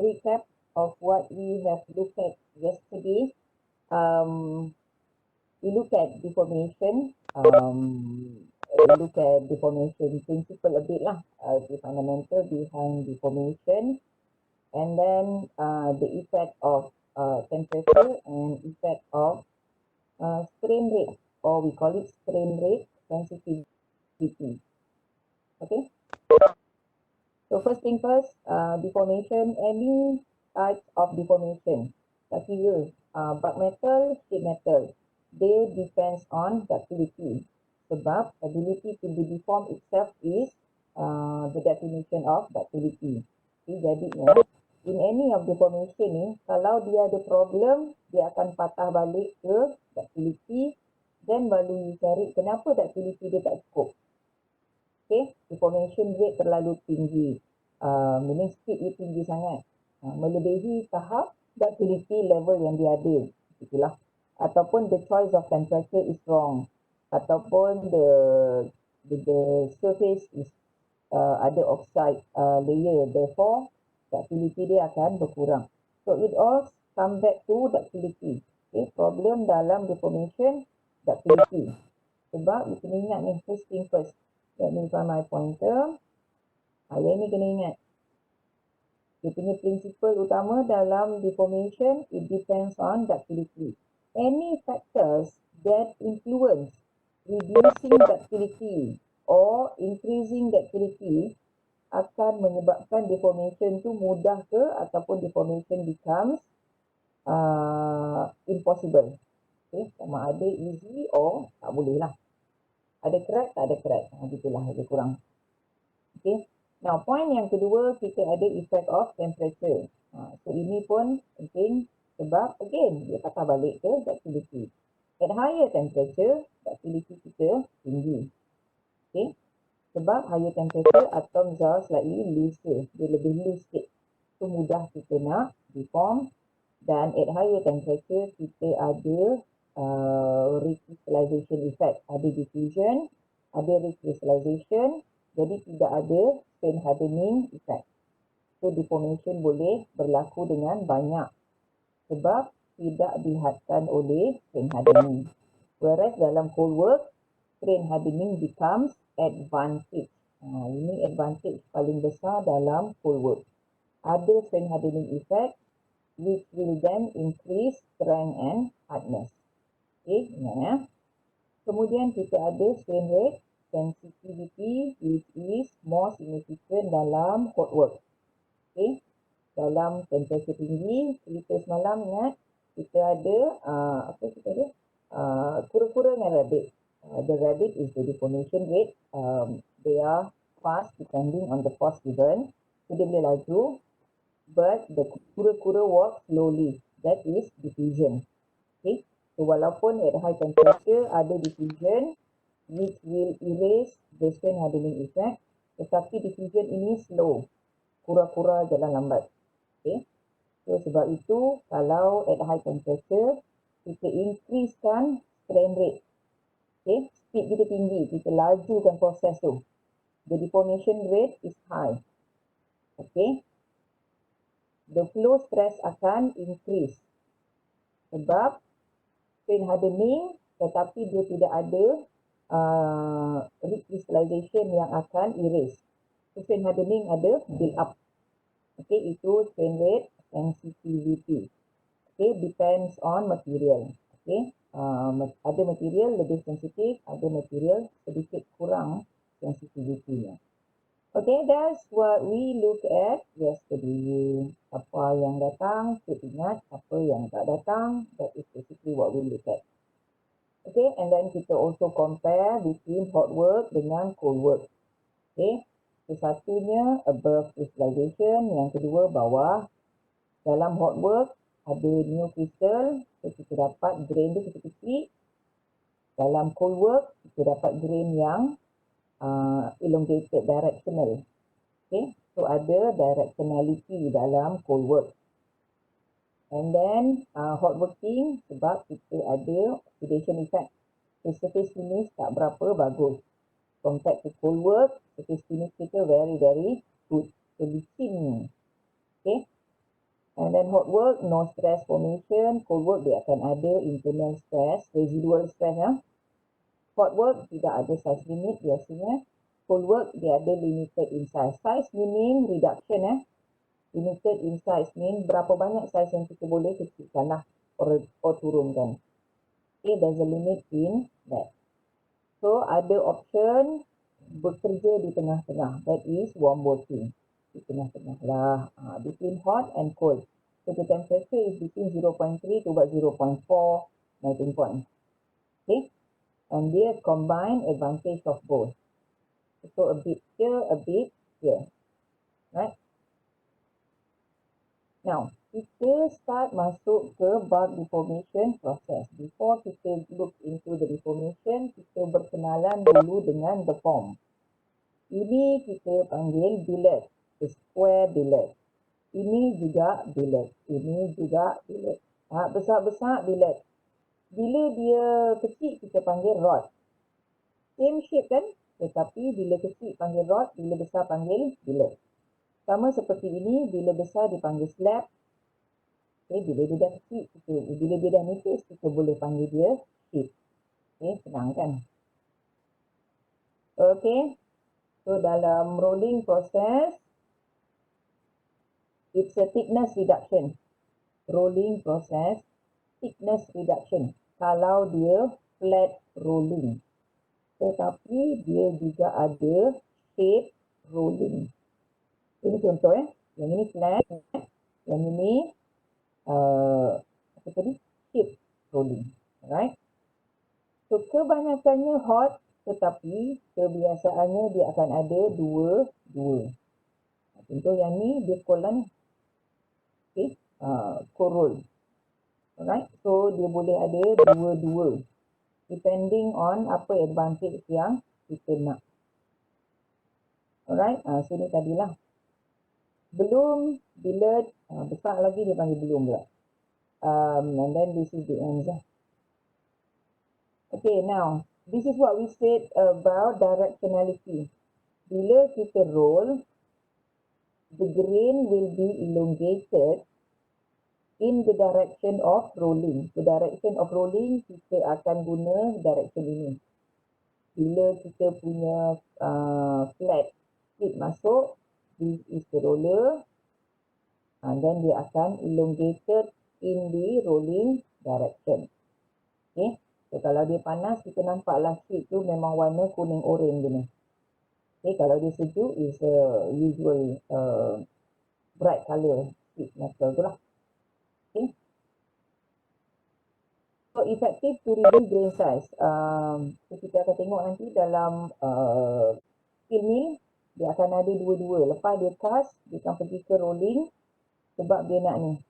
recap of what we have looked at yesterday. We look at deformation. We look at deformation principle a bit lah, the fundamental behind deformation, and then the effect of temperature and effect of strain rate, or we call it strain rate sensitivity. Okay. So first thing first, deformation, any types of deformation, material, bark metal, sheet metal, they depends on ductility. Sebab ability to be deformed itself is the definition of ductility. Okay, jadinya in any of deformation ni, kalau dia ada problem, dia akan patah balik ke ductility, then baru you cari kenapa ductility dia tak cukup. Okay, deformation rate terlalu tinggi, meaning speed dia tinggi sangat, melebihi tahap ductility level yang dia ada, itulah. Ataupun the choice of temperature is wrong, ataupun the surface is ada oxide layer, therefore ductility dia akan berkurang. So it all come back to ductility. Okay, problem dalam deformation, ductility. Sebab you kena ingat ni, first thing first. Let me find my pointer. Yang ni kena ingat. Dia punya prinsipal utama dalam deformation, it depends on ductility. Any factors that influence reducing ductility or increasing ductility akan menyebabkan deformation tu mudah ke ataupun deformation becomes impossible. Okay, sama ada easy or tak boleh lah. Ada crack, tak ada crack. Begitulah lebih kurang. Okay. Now, point yang kedua, kita ada effect of temperature. So, ini pun penting sebab, again, dia patah balik ke ductility. At higher temperature, ductility kita tinggi. Okay. Sebab higher temperature, atoms are slightly looser. Dia lebih loose sikit. So, mudah kita nak deform. Dan at higher temperature, kita ada recrystallization effect. Ada diffusion, ada recrystallization, jadi tidak ada strain hardening effect. So deformation boleh berlaku dengan banyak sebab tidak dihadkan oleh strain hardening. Whereas dalam cold work, strain hardening becomes advantage. Ini advantage paling besar dalam cold work. Ada strain hardening effect which will then increase strength and hardness. Okay, ingat ya. Kemudian kita ada strain rate sensitivity which is more significant dalam hot work. Okay, dalam temperature tinggi, kita semalam ingat kita ada kura-kura dengan rabbit. The rabbit is the deformation rate. They are fast depending on the force given. So dia boleh laju, but the kura-kura walk slowly. That is diffusion. Okay. So, walaupun at high temperature ada diffusion which will erase the strain hardening effect, tetapi diffusion ini slow. Kura-kura jalan lambat. Okay. So, sebab itu, kalau at high temperature, kita increasekan strain rate. Okay. Speed kita tinggi, kita lajukan proses tu. The deformation rate is high. Okay. The flow stress akan increase. Sebab strain hardening tetapi dia tidak ada recrystallization yang akan erase. So, strain hardening ada build up. Okay, itu strain rate sensitivity. Okay, depends on material. Okay, ada material lebih sensitif, ada material sedikit kurang sensitivity-nya. Okay, that's what we look at yesterday. Apa yang datang, kita ingat. Apa yang tak datang, that is basically what we look at. Okay, and then kita also compare between hot work dengan cold work. Okay, so satunya above crystallization, yang kedua bawah. Dalam hot work, ada new crystal, so kita dapat grain dia kecil-kecil. Dalam cold work, kita dapat grain yang elongated, directional. Okay, so ada directionality dalam cold work. And then hot working sebab kita ada oxidation effect. So surface finish tak berapa bagus. Compared to cold work, surface finish kita very good. So licin. Okay, And then hot work, no stress formation. Cold work, dia akan ada internal stress, residual stress. Hot work, tidak ada size limit biasanya. Cold work, dia ada limited in size. Size meaning reduction. Limited in size mean berapa banyak size yang kita boleh kecilkan lah or turunkan. Okay, there's a limit in that. So, ada option bekerja di tengah-tengah. That is warm working. Di tengah-tengah lah. Between hot and cold. So, the temperature is between 0.3 to about 0.4 melting point. Okay. And dia combine advantage of both. So, a bit here, a bit here. Right. Now, kita start masuk ke bulk deformation process. Before kita look into the deformation, kita berkenalan dulu dengan the form. Ini kita panggil billet, the square billet. Ini juga billet, ini juga billet. Besar-besar billet. Bila dia kecil, kita panggil rod. Same shape kan? Tetapi bila kecil panggil rod, bila besar panggil billet. Sama seperti ini, bila besar dipanggil slab. Okay, bila dia dah kecil, bila dia dah nipis, kita boleh panggil dia sheet. Okay, senang kan? Okay, so dalam rolling process, it's a thickness reduction. Rolling process, thickness reduction. Kalau dia flat rolling. Tetapi dia juga ada shape rolling. Ini contoh Yang ini flat, yang ini apa tadi? Shape rolling. Alright. So kebanyakannya hot, tetapi kebiasaannya dia akan ada dua. Contoh yang ni dia kolan. Okay. Cold. Alright. So dia boleh ada dua. Depending on apa advantage yang kita nak. Alright. So ni tadilah. Belum, billet, besar lagi dia panggil belum pula. And then this is the ends. Okay, now, this is what we said about directionality. Bila kita roll, the grain will be elongated in the direction of rolling. The direction of rolling, kita akan guna direction ini. Bila kita punya flat tip masuk, this is the roller. And then dia akan elongated in the rolling direction. Okay. So, kalau dia panas, kita nampaklah sheet tu memang warna kuning oren gini. Okay. Kalau dia sejuk, is usual bright color sheet metal tu lah. Okay. So, effective to reduce grain size. So, kita akan tengok nanti dalam steel mill, dia akan ada dua-dua. Lepas dia cast, dia akan pergi ke rolling. Sebab dia nak ni.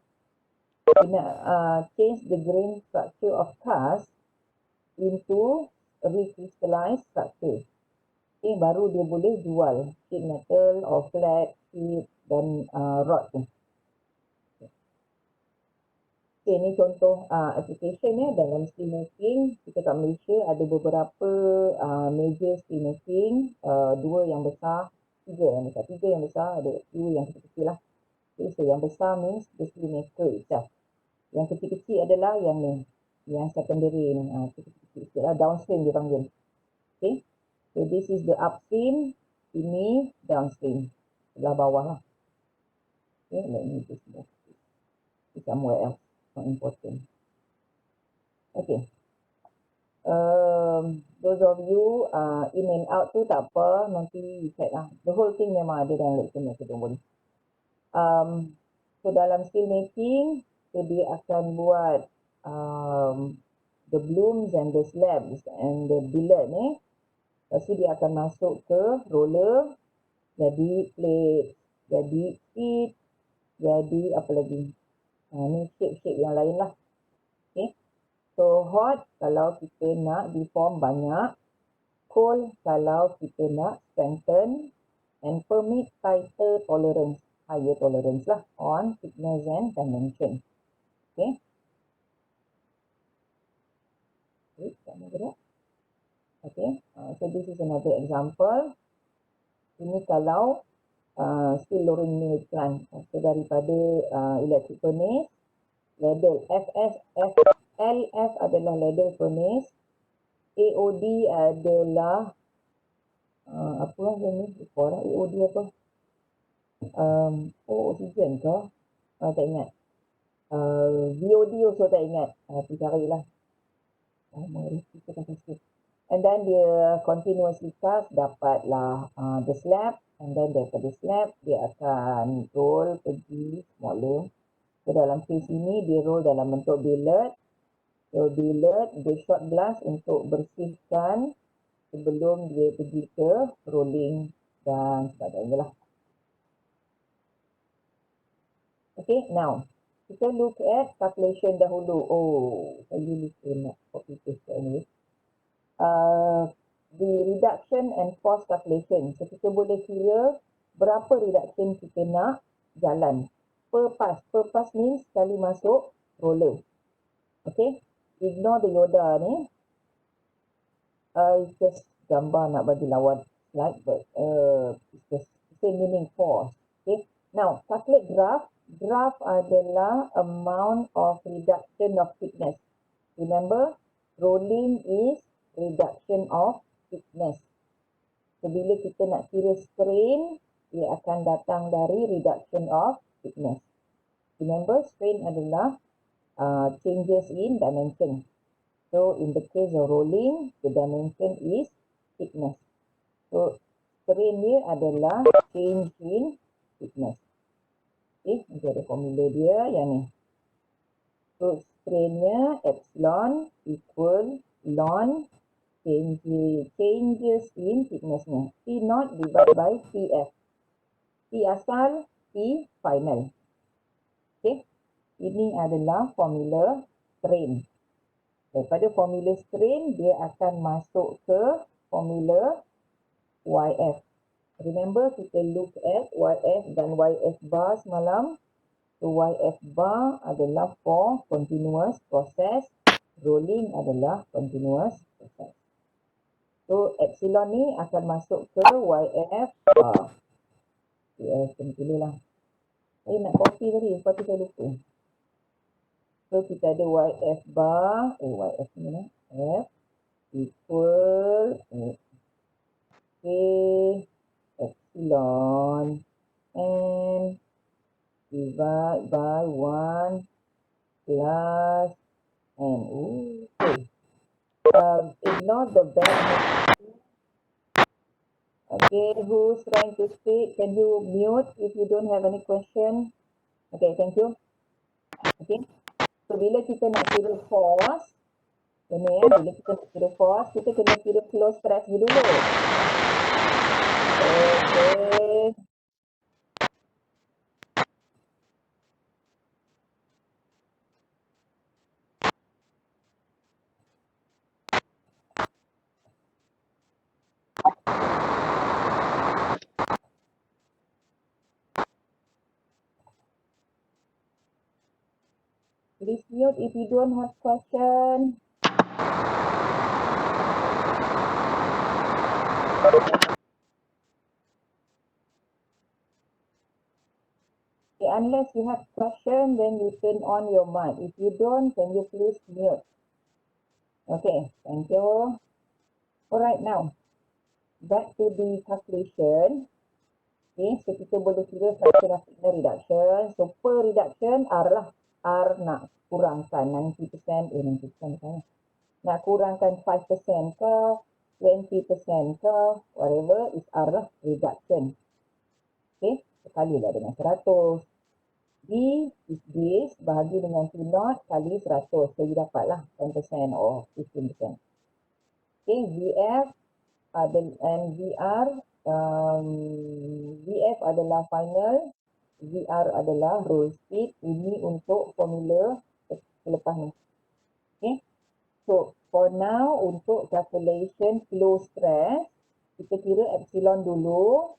Dia nak change the grain structure of cast into a recrystallized structure. Okay, baru dia boleh jual sheet metal or flat sheet dan rod tu. Okay, ni contoh application dalam steel making. Kita kat Malaysia ada beberapa major steel making. Dua yang besar, tiga yang besar, ada dua yang kecil-kecil lah. Okay, so yang besar means the steel maker itself. Yang kecil-kecil adalah yang ni, yang secondary ni. Kecil-kecil lah, downstream dia panggil. Okay, so this is the upstream, ini downstream, sebelah bawah lah. Okay, let me just move it somewhere else, not important. Okay, those of you in and out tu tak apa, nanti check lah. The whole thing memang ada dalam lecture ni, don't worry. So dalam steel making, so dia akan buat the blooms and the slabs and the billet ni. Lepas tu dia akan masuk ke roller, jadi plate, jadi sheet, jadi apa lagi. Ni shape-shape yang lain lah. Okay. So hot kalau kita nak deform banyak, cold kalau kita nak strengthen, and permit tighter tolerance, higher tolerance lah on thickness and dimension. Okay. Okay, so this is another example. Ini kalau still lowering milk plant. So daripada electric furnace, ladle LF adalah ladle furnace, AOD adalah apa lah yang ni? AOD apa? Oksigen ke? Tak ingat. VOD also tak ingat. Tapi carilah. And then dia continuously cast, dapatlah the slab. And then daripada slab, dia akan roll pergi smaller. So dalam case ini, dia roll dalam bentuk billet. So billet, dia short blast untuk bersihkan sebelum dia pergi ke rolling dan sebagainya lah. Okay, now kita look at calculation dahulu. Saya lupa nak copy paste ni. The reduction and force calculation. So kita boleh kira berapa reduction kita nak jalan per pass. Per pass means sekali masuk roller. Okay, ignore the Yoda ni. Just gambar nak bagi lawan slide, but it's just same meaning force. Okay, now calculate graph. Graph adalah amount of reduction of thickness. Remember, rolling is reduction of thickness. So bila kita nak kira strain, dia akan datang dari reduction of thickness. Remember, strain adalah changes in dimension. So in the case of rolling, the dimension is thickness. So strain dia adalah change in thickness. Okay, nanti ada formula dia yang ni. So strainnya epsilon equal ln changes in thicknessnya. P naught divided by PF. P asal, P final. Okay, ini adalah formula strain. Daripada formula strain, dia akan masuk ke formula YF. Remember, kita look at YF dan YF bar semalam. So YF bar adalah for continuous process. Rolling adalah continuous process. So epsilon ni akan masuk ke YF bar. Kena tulis lah. Saya nak copy tadi, lepas tu saya lupa. So kita ada YF bar. YF ni lah. F equal epsilon and divide by 1 plus n. Ignore the back. Okay, who's trying to speak? Can you mute if you don't have any question? Okay, thank you. Okay, so bila kita nak kira force, bila kita nak kira force, kita kena kira flow stress dulu. Okay. Please mute if you don't have question. Okay, unless you have question, then you turn on your mic. If you don't, can you please mute? Okay, thank you. Alright, now back to the calculation. Okay, so kita boleh kira fraction of thickness reduction. So per reduction, R lah. R nak kurangkan 90%, 90% kan? Nak kurangkan 5% ke, 20% ke, whatever is R lah, reduction. Okay, sekali lah dengan 100. D is this, bahagi dengan T naught kali 100. So you dapatlah 10% or 15%. Okay, VF and VR. VF adalah final, VR adalah roll speed. Ini untuk formula selepas ni. Okay, so for now untuk calculation flow stress, kita kira epsilon dulu.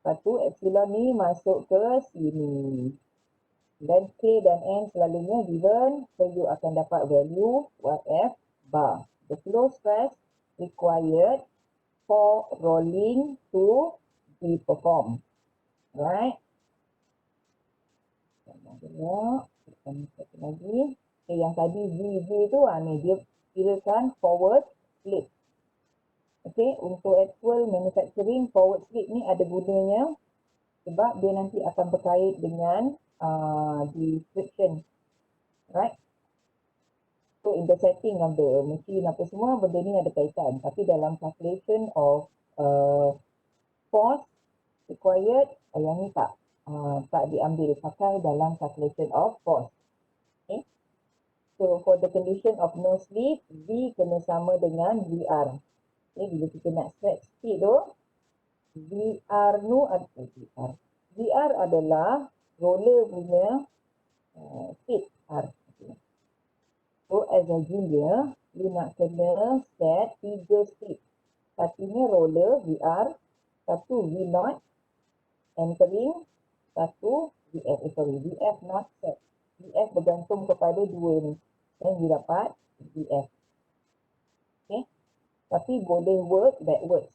Lepas tu epsilon ni masuk ke sini. Dan K dan N selalunya given, so you akan dapat value YF bar. The flow stress required for rolling to be performed. Right. Satu lagi. Okay, yang tadi V tu ni dia kirakan forward slip. Okay, untuk actual manufacturing forward slip ni ada gunanya sebab dia nanti akan berkait dengan description. Right. So in the setting of the machine apa semua benda ni ada kaitan, tapi dalam calculation of force required yang ni tak diambil pakai dalam calculation of force. Okay. So for the condition of no slip, V kena sama dengan VR. Okay, bila kita nak set speed tu, VR nu adalah VR adalah roller punya speed R. Okay. So as a engineer, you nak kena set 3 speed. Satunya roller VR, satu V0 entering, satu VF not set. VF bergantung kepada dua ni. Dan you dapat VF. Okay. Tapi boleh work backwards.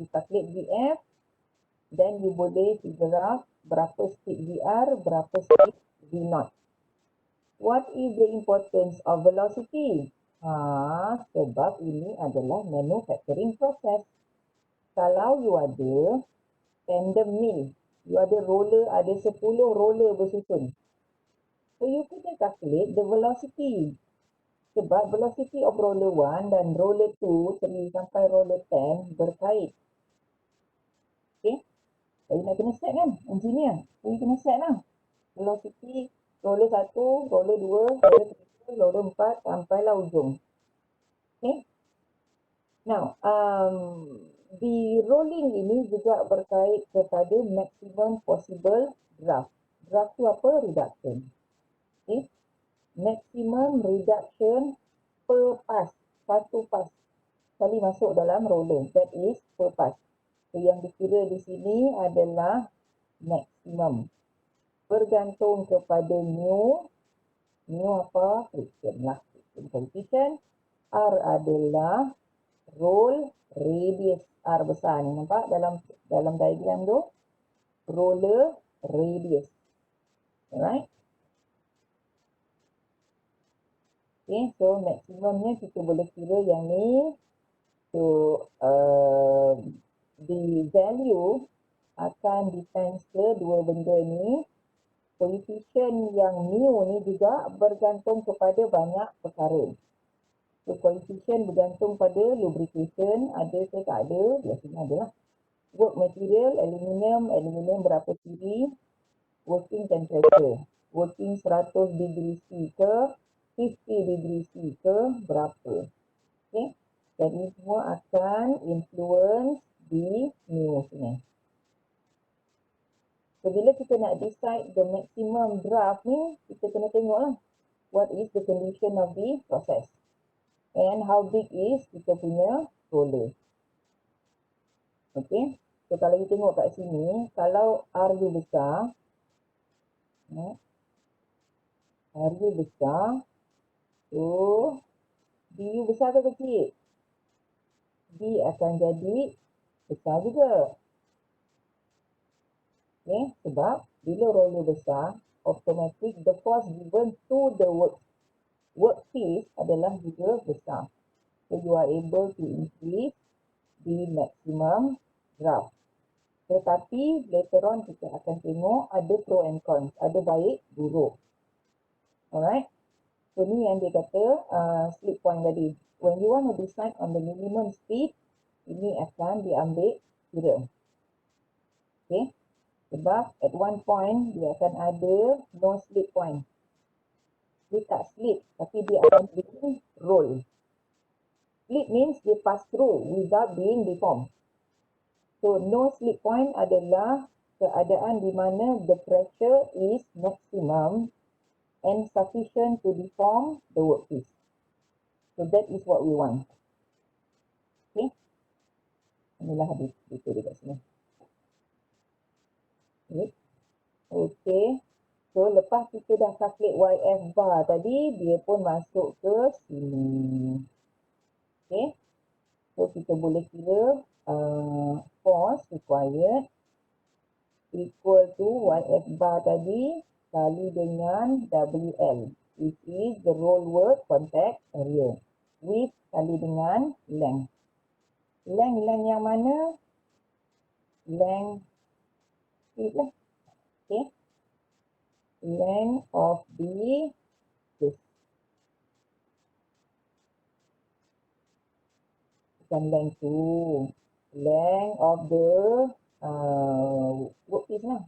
You calculate VF, then you boleh figure out berapa speed VR, berapa speed V0. What is the importance of velocity? Sebab ini adalah manufacturing process. Kalau you ada tandem mill, you ada roller, ada 10 roller bersusun. So you kena calculate the velocity. Sebab velocity of roller 1 dan roller 2, 3 sampai roller 10 berkait. Okay. So you nak kena set kan, engineer. So you kena set lah. Velocity roller 1, roller 2, roller 3, roller 4 sampailah ujung. Okay. Now, the rolling ini juga berkait kepada maximum possible draft. Draft tu apa? Reduction. Okay. Maximum reduction per pass. Satu pass kali masuk dalam roller. That is per pass. So, yang dikira di sini adalah maximum. Bergantung kepada mu apa? Friction lah. Friction coefficient. R adalah roll radius. R besar ni nampak dalam diagram tu. Roller radius. Alright. Okay, so maksimumnya kita boleh kira yang ni. So the value akan depends ke dua benda ni. Coefficient yang mu ni juga bergantung kepada banyak perkara. So coefficient bergantung pada lubrication, ada ke tak ada, biasanya ada lah. Work material, aluminium berapa siri, working temperature, working 100 degree C ke 50 degree C ke berapa. Okay. Dan ini semua akan influence di mu sini. So bila kita nak decide the maximum draft ni, kita kena tengok lah what is the condition of the process and how big is kita punya roller. Okay. So kalau kita tengok kat sini, kalau RU besar, RU besar, so DU besar ke kecil? D akan jadi besar juga. Okay. Sebab bila roller besar, automatic the force given to the workpiece adalah juga besar. So you are able to increase the maximum draft. Tetapi later on kita akan tengok ada pro and cons, ada baik, buruk. Alright. So ni yang dia kata slip point tadi. When you want to decide on the minimum speed, ini akan diambil kira. Okay. Sebab at one point dia akan ada no slip point. Dia tak slip, tapi dia akan jadi roll. Slip means dia pass through without being deformed. So no slip point adalah keadaan di mana the pressure is maximum and sufficient to deform the workpiece. So that is what we want. Okay. Inilah habis itu dekat sini. Okay. So lepas kita dah calculate YF bar tadi, dia pun masuk ke sini. Okay. So kita boleh kira force required. equal to YF bar tadi kali dengan WL, which is the roll work contact area. Width kali dengan length. Length yang mana? Length lah. Okay. Length of the this. Bukan length tu. Length of the workpiece lah.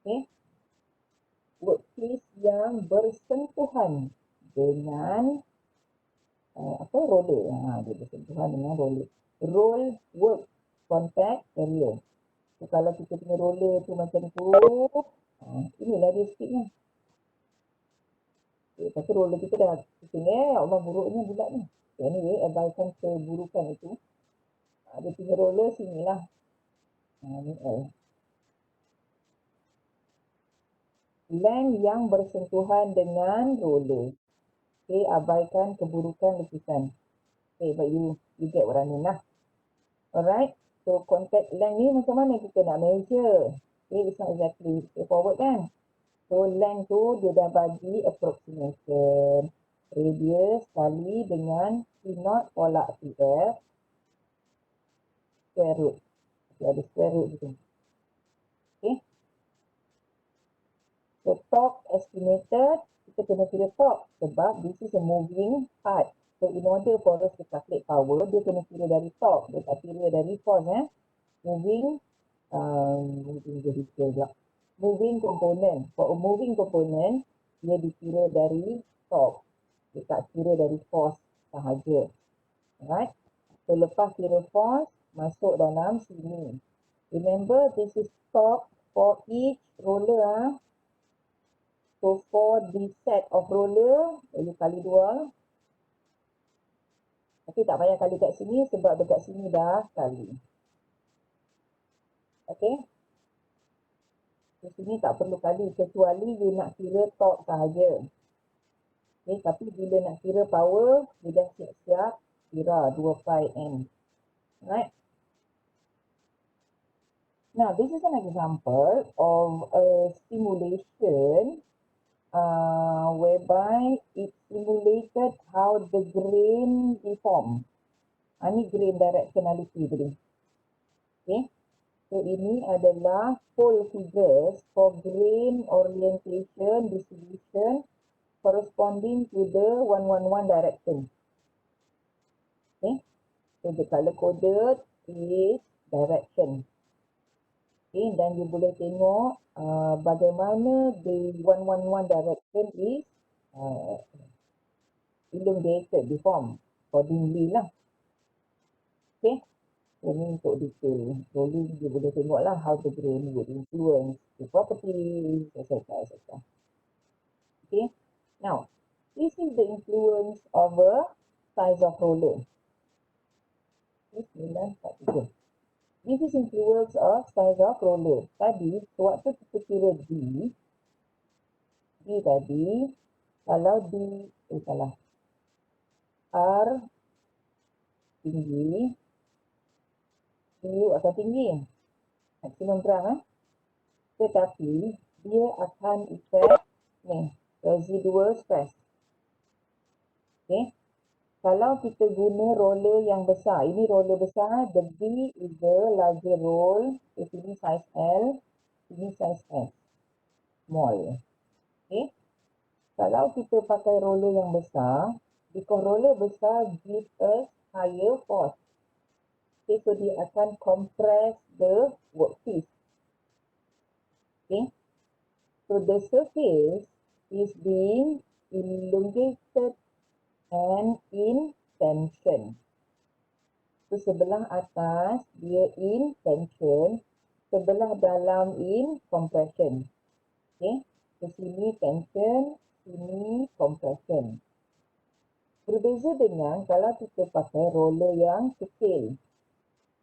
Okay. Workpiece yang bersentuhan dengan roller. Dia bersentuhan dengan roller. Roll work contact area. So, kalau kita punya roller tu macam tu, inilah dia sikitnya. Okay, tapi roller kita dah Allah buruknya bulat ni. Anyway, abaikan keburukan itu. Dia punya roller sinilah. Ni L. Length yang bersentuhan dengan roller. Okay, abaikan keburukan lukisan. Okay, but you get what I mean lah. Alright, so contact length ni macam mana kita nak measure? Okay, it's not exactly straightforward kan? So length tu dia dah bagi approximation. Radius kali dengan T0 tolak TF square root. Okay, ada square root gitu. Okay. So torque estimated, kita kena kira torque sebab this is a moving part. So in order for us to calculate power, dia kena kira dari torque. Dia tak kira dari force. Moving component. For a moving component, dia dikira dari torque. Dia tak kira dari force sahaja. Alright. So lepas kira force, masuk dalam sini. Remember, this is torque for each roller. So for this set of roller, you kali 2. Tapi tak payah kali kat sini sebab dekat sini dah kali. Okay. Di sini tak perlu kali kecuali you nak kira torque sahaja. Okay, tapi bila nak kira power, you dah siap-siap kira 2 pi n. Right? Now, this is an example of a simulation whereby it simulated how the grain deform. Ini grain directionality tadi. Okay. So, ini adalah full figures for grain orientation distribution corresponding to the 111 direction. Okay. So, the color coded is direction. Okay, dan you boleh tengok bagaimana the 111 direction is elongated, deformed accordingly lah. Okay, so ini untuk detail. Slowly you boleh tengok lah how the grain would influence the properties, etc. Okay, now this is the influence of a size of roller. Okay, 943. This is influence of size of roller. Tadi, waktu kita kira D tadi, kalau R tinggi, U akan tinggi. Maksimum gram. Tetapi, dia akan effect residual stress. Okay. Kalau kita guna roller yang besar, ini roller besar, the B is the larger roll. Ini size L, ini size S, small. Okay. Kalau kita pakai roller yang besar, because roller besar gives us higher force. Okay, so dia akan compress the workpiece. Okay. So the surface is being elongated and in tension. So sebelah atas dia in tension, sebelah dalam in compression. Okay, so sini tension, sini compression. Berbeza dengan kalau kita pakai roller yang kecil.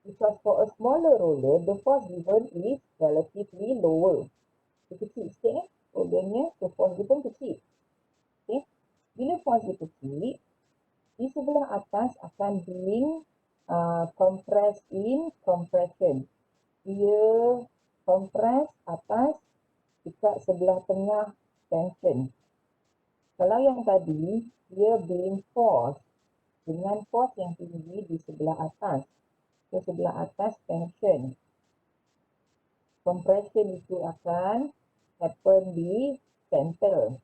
Because for a smaller roller, the force given is relatively lower. So, kecil sikit rollernya, so force dia pun kecil. Okay. Bila force dia kecil, di sebelah atas akan being compressed in compression. Dia compress atas, dekat sebelah tengah tension. Kalau yang tadi, dia being force dengan force yang tinggi di sebelah atas. Ke sebelah atas tension. Compression itu akan happen di center.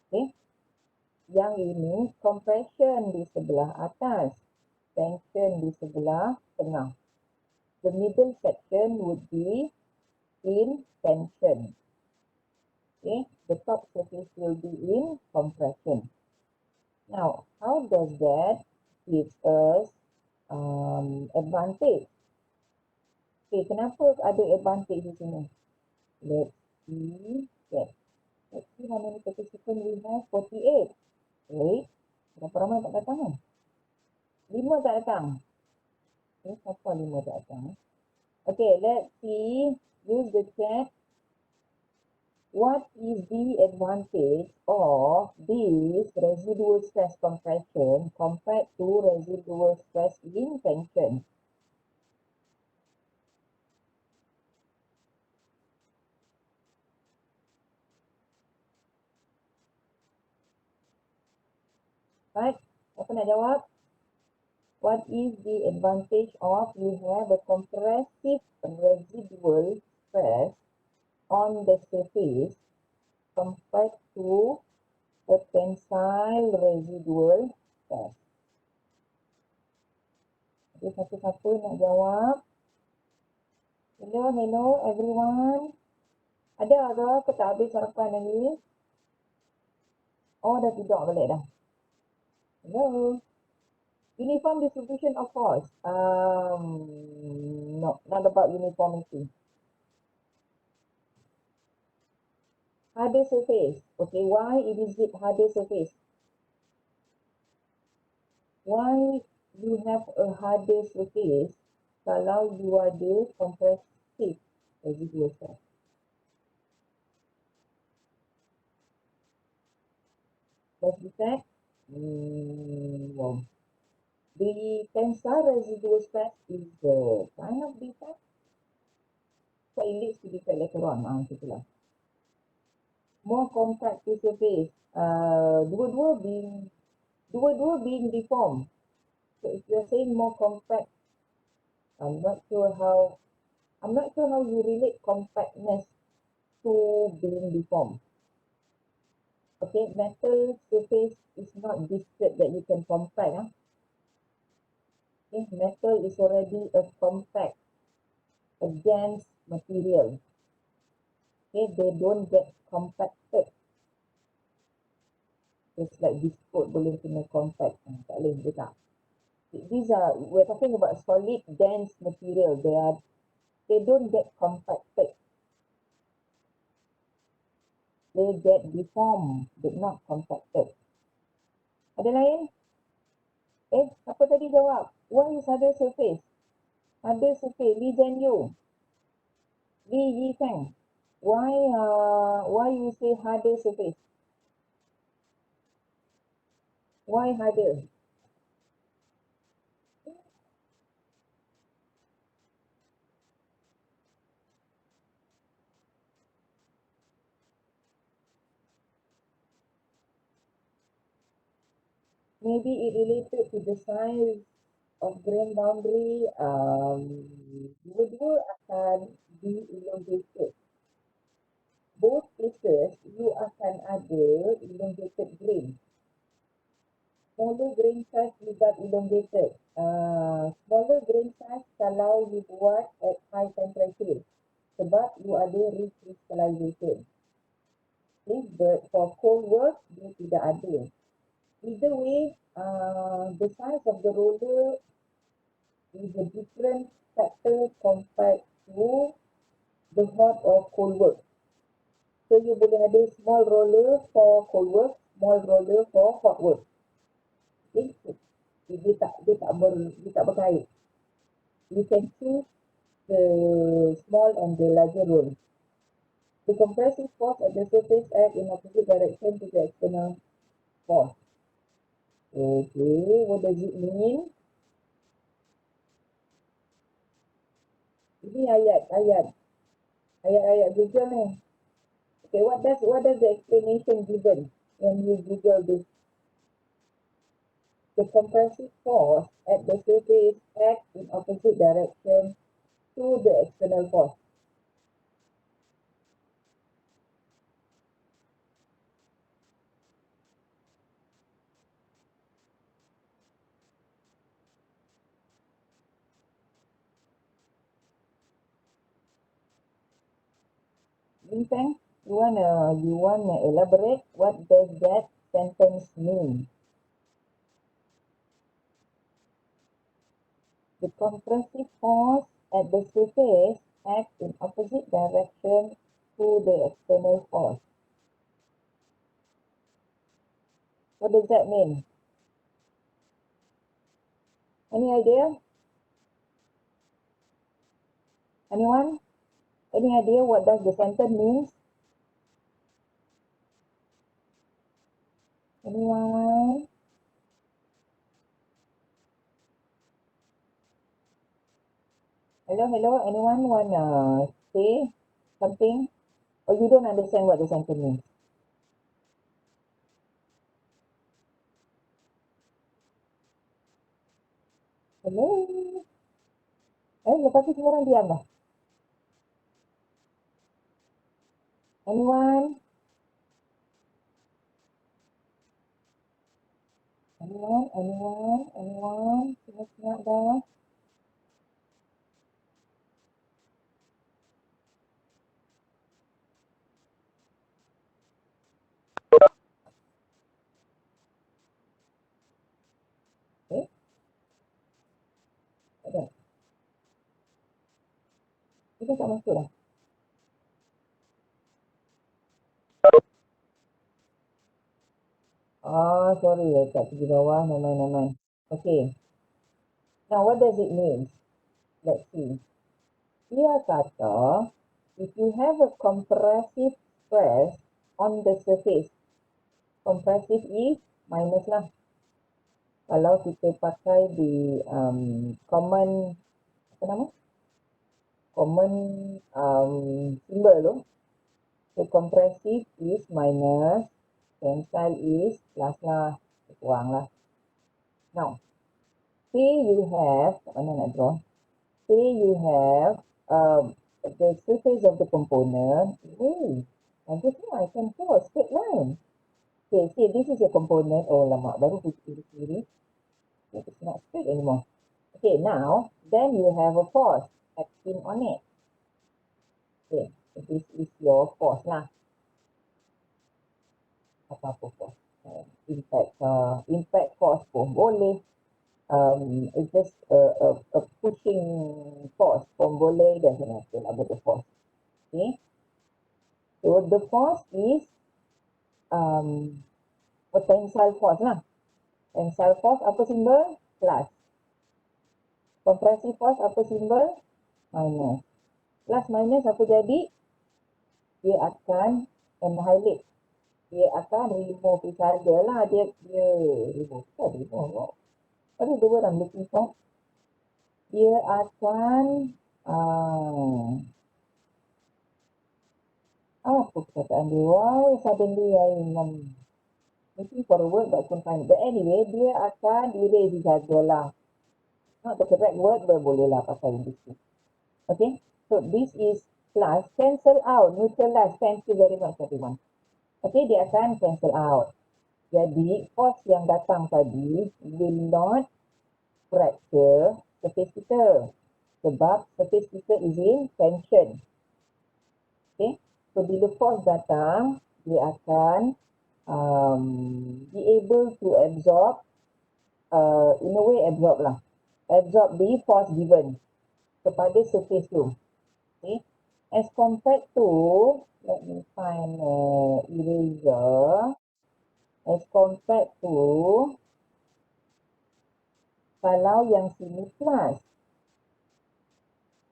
Okay. Yang ini compression di sebelah atas, tension di sebelah tengah. The middle section would be in tension. Okay, the top surface will be in compression. Now, how does that give us advantage? Okay, kenapa ada advantage di sini? Let's see. Yes. Let's see how many participants we have. 48. Wait, berapa ramai tak datang kan? 5 tak datang. Okay, siapa 5 tak datang? Okay, let's see. Use the chat. What is the advantage of this residual stress compression compared to residual stress in tension? Right? Siapa nak jawab? What is the advantage of you have a compressive residual stress on the surface compared to a tensile residual stress? Jadi satu-satu nak jawab. Hello everyone. Ada ke tak habis sarapan lagi? Oh, dah tidur balik dah. Hello. Uniform distribution of force. No, not about uniformity. Harder surface. Okay, why is it harder surface? Why you have a harder surface kalau you ada compressive residual stress? Let's defect. Well, the tensile residual stress is the kind of defect. So it leads to defect later on. Itulah. More compact to surface. Dua-dua being deformed. So if you're saying more compact, I'm not sure how you relate compactness to being deformed. Okay, metal surface is not viscous that you can compact. Okay, metal is already a compact, a dense material. Okay, they don't get compacted. Just like viscose boleh kena compact. Tak boleh dia tak. We're talking about solid, dense material. They don't get compacted. They get deformed, but not compacted. Ada lain? Apa tadi jawab? Why is harder surface? Harder surface, Li Zhenyu. Li Yifeng. Why you say harder surface? Why harder? Maybe it related to the size of grain boundary. Dua-dua akan be elongated. Both cases, you akan ada elongated grain. Smaller grain size without elongated. Smaller grain size kalau you buat at high temperature. Sebab you ada recrystallization. Okay, but for cold work, dia tidak ada. Either way, the size of the roller is a different factor compared to the hot or cold work. So you boleh ada small roller for cold work, small roller for hot work. Okay, dia tak berkait. You can choose the small and the larger roll. The compressive force at the surface act in opposite direction to the external force. Okay, what does it mean? Ini ayat Google ni. Okay, what does the explanation given when you Google this? The compressive force at the surface acts in opposite direction to the external force. Vincent, you wanna elaborate? What does that sentence mean? The compressive force at the surface acts in opposite direction to the external force. What does that mean? Any idea? Anyone? Any idea what does the sentence means? Anyone? Hello, anyone wanna say something? Or you don't understand what the sentence means? Hello? Lepas tu semua orang diam dah. Anyone? Anyone? Senyap-senyap dah. Okay. Ada. Kita tak masuk dah. Sorry, kat pergi bawah, nevermind. Okay. Now, what does it mean? Let's see. Dia kata, if you have a compressive stress on the surface, compressive is minus lah. Kalau kita pakai di common, apa nama? Common symbol tu. So, compressive is minus, tensile is plus lah, kurang lah. Now, say you have, kat mana nak draw? Say you have the surface of the component. I can draw a straight line. Okay, say this is a component. Oh, lama, baru putih sendiri. It's not straight anymore. Okay, now, then you have a force acting on it. Okay, so this is your force lah. Apa-apa force. Impact force pun boleh. It's just a pushing force pun boleh dan macam apa the force. Okay. So the force is a tensile force lah. Tensile force apa simbol? Plus. Compressive force apa simbol? Minus. Plus minus apa jadi? Dia akan annihilate. Dia akan remove each other lah. Dia remove. What is the word I'm looking for? Dia akan apa perkataan dia? Why suddenly I'm looking for a word but couldn't find it. But anyway, dia akan erase each other lah. Not the correct word, but boleh lah pakai in this. Okay, so this is plus, cancel out, neutralize. Thank you very much everyone. Okay, dia akan cancel out. Jadi, force yang datang tadi will not fracture surface kita. Sebab surface kita is in tension. Okay, so bila force datang, dia akan be able to absorb, in a way absorb lah. Absorb the force given kepada surface tu. Okay, as compared to, let me find eraser. As compared to, kalau yang sini plus.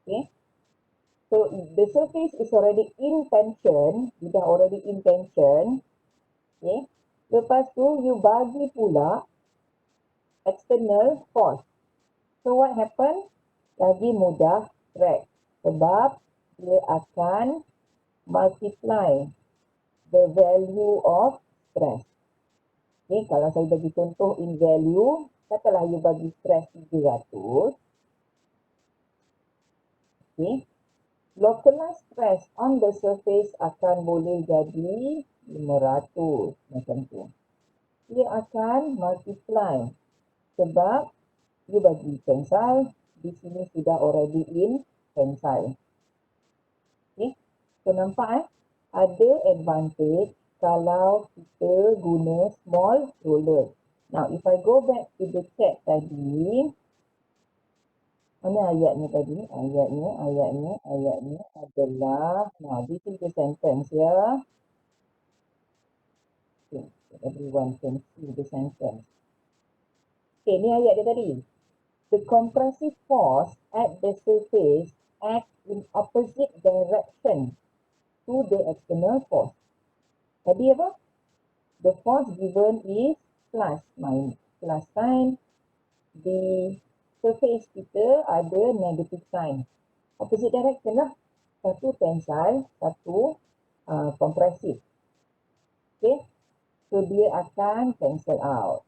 Okay, so the surface is already in tension. Dia already in tension. Okay, lepas tu you bagi pula external force. So what happen? Lagi mudah crack. Sebab dia akan multiply the value of stress. Okay, kalau saya bagi contoh in value, katalah you bagi stress 300. Okay, localized stress on the surface akan boleh jadi 500 macam tu. Dia akan multiply sebab you bagi tensile, di sini sudah already in tensile. Okay, so nampak ada advantage kalau kita guna small roller. Now, if I go back to the chat tadi, mana ayatnya tadi? Ayatnya adalah, now this is the sentence ya. Okay, everyone can see the sentence. Okay, ni ayat dia tadi. The compressive force at the surface acts in opposite direction to the external force. Tadi apa? The force given is plus sign. Di surface kita ada negative sign. Opposite direction lah. Satu tensile, satu compressive. Okay. So dia akan cancel out.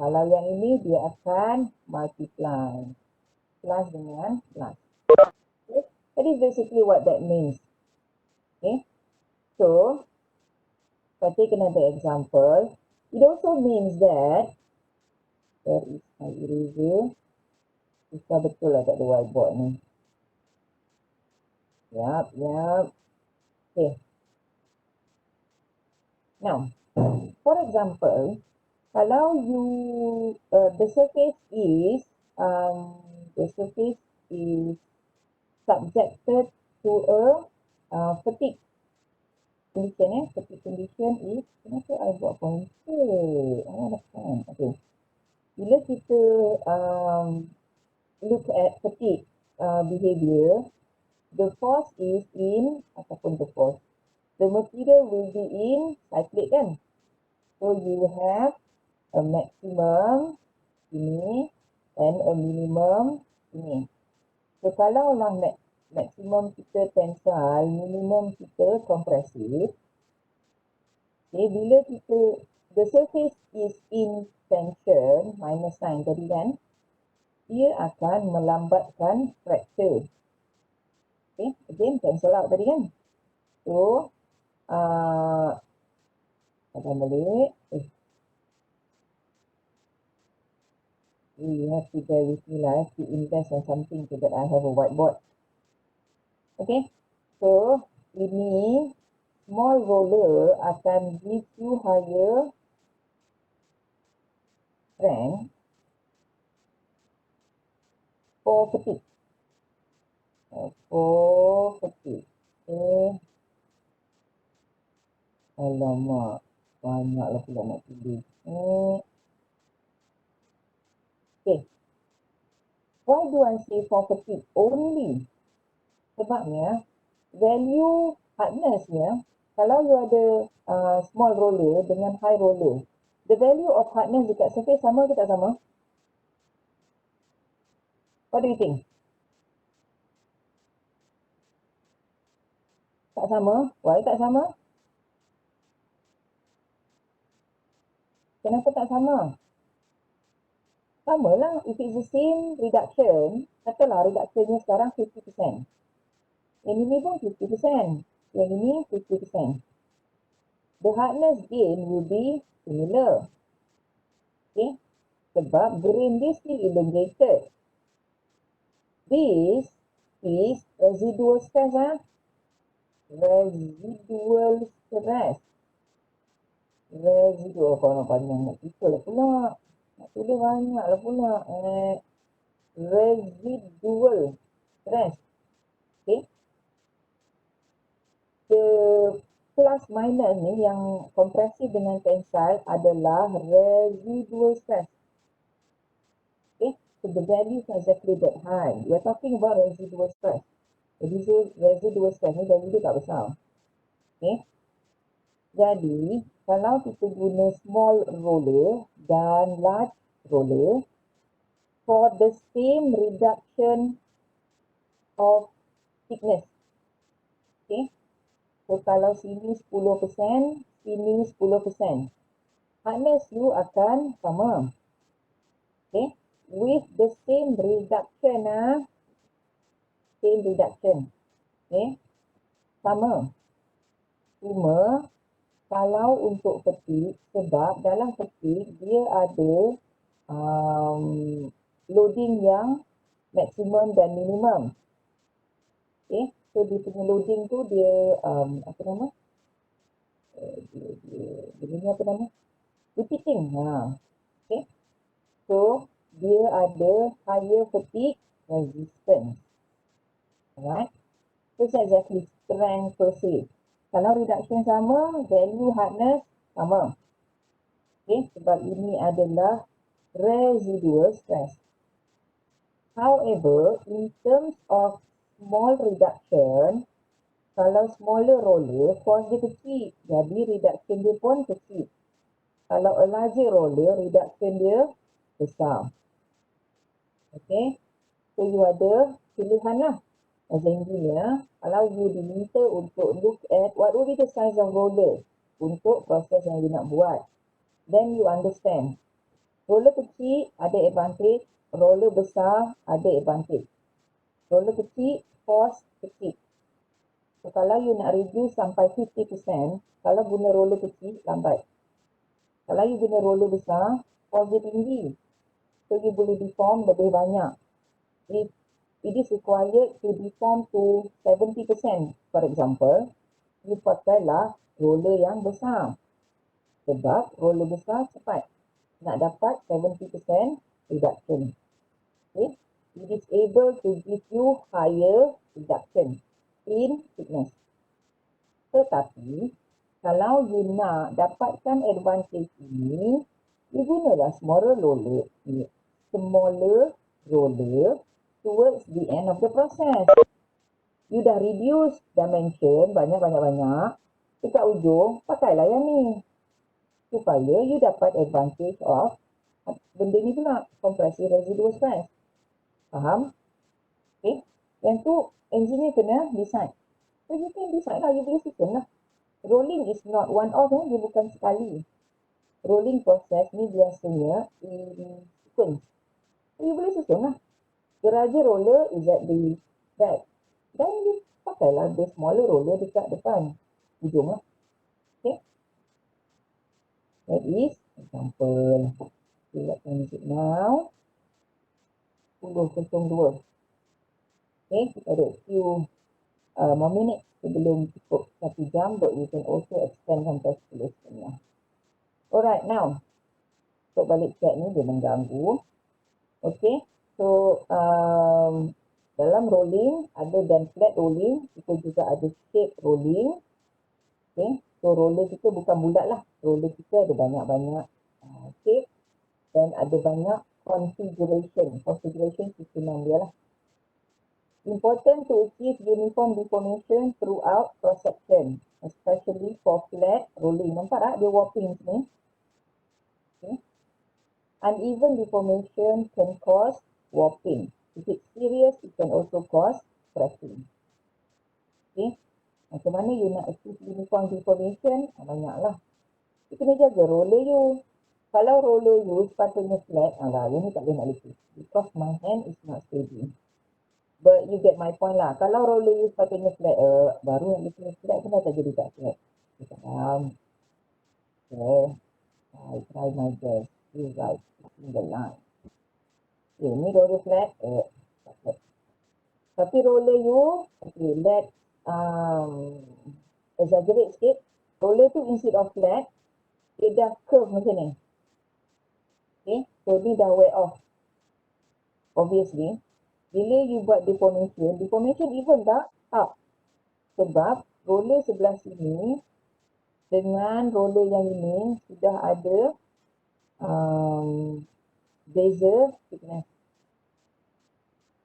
Kalau yang ini dia akan multiply. Plus dengan plus. Okay. That is basically what that means. Okay. So, if I take another example, it also means that, where is my eraser? Susah betul lah kat the whiteboard ni. Yap. Okay. Now, for example, kalau you the surface is subjected to a fatigue condition. Fatigue condition is, kenapa I buat pointer? Okay. Bila kita look at fatigue behavior, the force is in, ataupun the force, the material will be in cyclic kan. So you have a maximum ini and a minimum ini. So kalau lah maximum kita tensile, minimum kita compressive. Okay, bila kita, the surface is in tension, minus sign tadi kan, dia akan melambatkan fracture. Okay, again cancel out tadi kan. So, akan balik. You have to bear with me lah, to invest on something so that I have a whiteboard. Okay, so ini small roller akan give you higher strength for fatigue. Okay. Alamak, banyaklah pula nak tulis. Okay. Why do I say for fatigue only? Sebabnya, value hardness-nya, kalau you ada small roller dengan high roller, the value of hardness dekat surface sama ke tak sama? What do you think? Tak sama? Why tak sama? Kenapa tak sama? Sama lah. If it's the same reduction, katalah reductionnya sekarang 50%. Yang ini pun 50%. Yang ini 50%. The hardness gain will be similar. Okay? Sebab grain dia still elongated. This is residual stress. Residual stress. Residual, kalau nak panjang nak kita lah pula. Nak tulis banyak lah pula. Residual stress. Okay. The plus minus ni yang kompresif dengan tensile adalah residual stress. Okay. So the value is exactly that high. We are talking about residual stress. Residual stress ni value dia tak besar. Okay. Jadi, kalau kita guna small roller dan large roller, for the same reduction of thickness. Okay. So kalau sini 10%, sini 10%. Hardness you akan sama. Okay. With the same reduction. Same reduction. Okay. Sama. Cuma kalau untuk petik, sebab dalam petik dia ada loading yang maksimum dan minimum. Okay. So dia punya loading tu dia apa nama? Dia apa nama? Repeating. Okay. So dia ada higher fatigue resistance. Alright. So it's exactly strength per se. Kalau reduction sama, value hardness sama. Okay. Sebab ini adalah residual stress. However, in terms of small reduction, kalau smaller roller, force dia kecil. Jadi reduction dia pun kecil. Kalau a larger roller, reduction dia besar. Okay. So you ada pilihan lah. Macam ni ya. Kalau you diminta untuk look at what will be the size of roller untuk proses yang you nak buat. Then you understand. Roller kecil ada advantage. Roller besar ada advantage. Roller kecil, force kecil. So, kalau you nak reduce sampai 50%, kalau guna roller kecil, lambat. Kalau you guna roller besar, force dia tinggi. So, you boleh deform lebih banyak. If it is required to deform to 70%, for example, you pakailah roller yang besar. Sebab roller besar cepat. Nak dapat 70% reduction. Okay. It is able to give you higher reduction in thickness. Tetapi, kalau you nak dapatkan advantage ini, you gunalah smaller roller towards the end of the process. You dah reduce dimension banyak. Dekat ujung, pakailah yang ni. Supaya you dapat advantage of benda ni pula, compressive residual stress. Faham? Okay. Yang tu, engineer kena decide. So, you can decide lah, you boleh susun lah. Rolling is not one off, dia bukan sekali. Rolling process ni biasanya in sequence. So, you boleh susun lah. Geraja roller is at the back. Dan you pakailah the smaller roller dekat depan. Ujung lah. Okay. That is example. Okay, let's finish it now. 10.02. Okay, kita ada few more minutes sebelum cukup 1 jam, but you can also extend sampai 10 setengah. Alright, now. So, balik chat ni dia mengganggu. Okay, so dalam rolling, other than flat rolling, kita juga ada shape rolling. Okay, so roller kita bukan bulat lah. Roller kita ada banyak-banyak shape dan ada banyak configuration. Configuration susunan dia lah. Important to achieve uniform deformation throughout cross-section, especially for flat rolling. Nampak tak dia warping sini? Okay. Uneven deformation can cause warping. If it's serious, it can also cause cracking. Okay. Macam mana you nak achieve uniform deformation? Banyaklah. You kena jaga roller you. Kalau roller you sepatutnya flat, you ni tak boleh nak lukis. Because my hand is not steady. But you get my point lah. Kalau roller you sepatutnya flat, baru yang lukis flat, kenapa tak jadi tak flat? Okay, faham. Okay. I try my best. You guys, in the line. Okay, ni roller flat. Tak flat. Tapi roller you, okay, let exaggerate sikit. Roller tu instead of flat, dia dah curve macam ni. Okay, so ni dah wear off. Obviously, bila you buat deformation even tak up. Sebab roller sebelah sini dengan roller yang ini sudah ada bezel thickness.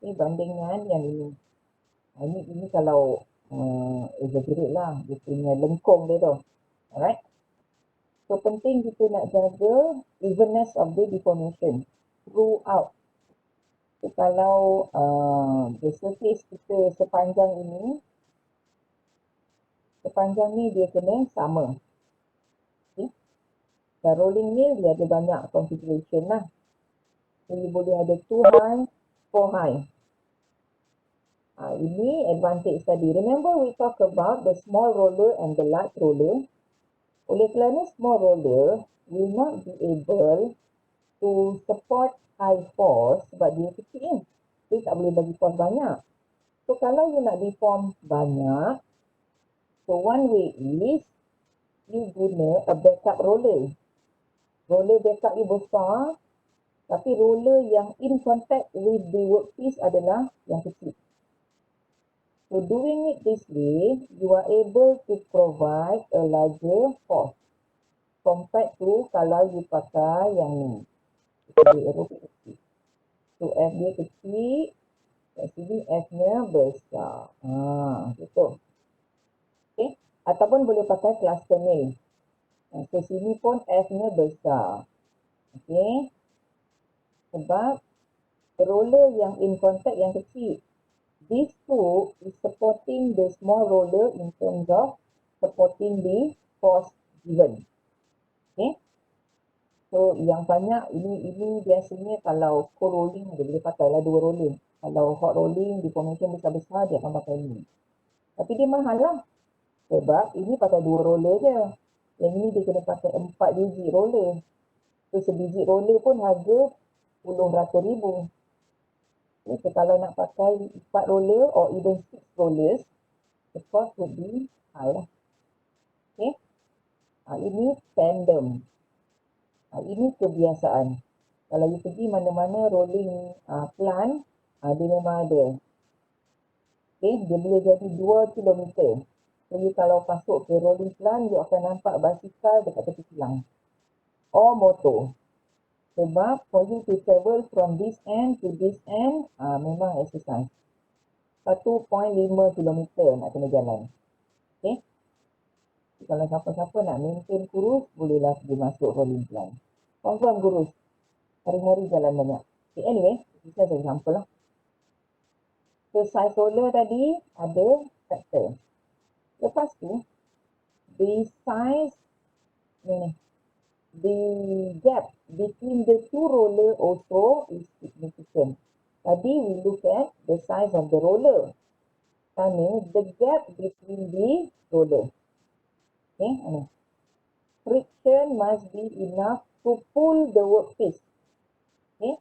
Ini bandingan yang ini. Ini kalau exaggerate lah, dia punya lengkung dia tu. Alright. So penting kita nak jaga evenness of the deformation throughout. So, kalau the surface kita sepanjang ni dia kena sama. Okay. Dan rolling mill dia ada banyak configuration lah. So, you boleh ada 2 high, 4 high. Ini advantage tadi. Remember we talk about the small roller and the large roller. Oleh kerana small roller will not be able to support high force sebab dia kecil. Dia tak boleh bagi force banyak. So kalau you nak deform banyak, so one way is you guna a backup roller. Roller backup you besar, tapi roller yang in contact with the workpiece adalah yang kecil. So doing it this way, you are able to provide a larger force compared to kalau you pakai yang ni. So F dia kecil, kat sini F-nya besar. Gitu. Okay. Ataupun boleh pakai cluster mill. So sini pun F-nya besar. Okay. Sebab roller yang in contact yang kecil. This two is supporting the small roller in terms of supporting the force given. Okay. So yang banyak ini biasanya kalau cold rolling dia boleh pakai lah 2 roller. Kalau hot rolling deformation besar-besar dia akan pakai ni. Tapi dia mahal lah. Sebab ini pakai 2 roller je. Yang ini dia kena pakai 4 biji roller. So sebiji roller pun harga puluh ratus ribu. So kalau nak pakai 4 roller or even 6 rollers, the cost would be high lah. Okay. Ini tandem. Ini kebiasaan. Kalau you pergi mana-mana rolling plant, dia memang ada. Okay, dia boleh jadi 2 kilometer. Jadi kalau masuk ke rolling plant, you akan nampak basikal dekat tepi silang. Or motor. Sebab for you to travel from this end to this end, memang exercise. 1.5 kilometer nak kena jalan. Okay. Kalau siapa-siapa nak maintain kurus, bolehlah pergi masuk rolling plant. Confirm kurus. Hari-hari jalan banyak. Okay, anyway, this is example lah. So, size roller tadi ada factor. Lepas tu, the size, the gap between the two roller also is significant. Tadi we look at the size of the roller. Tanya, the gap between the roller. Okay, friction must be enough to pull the workpiece. Okay.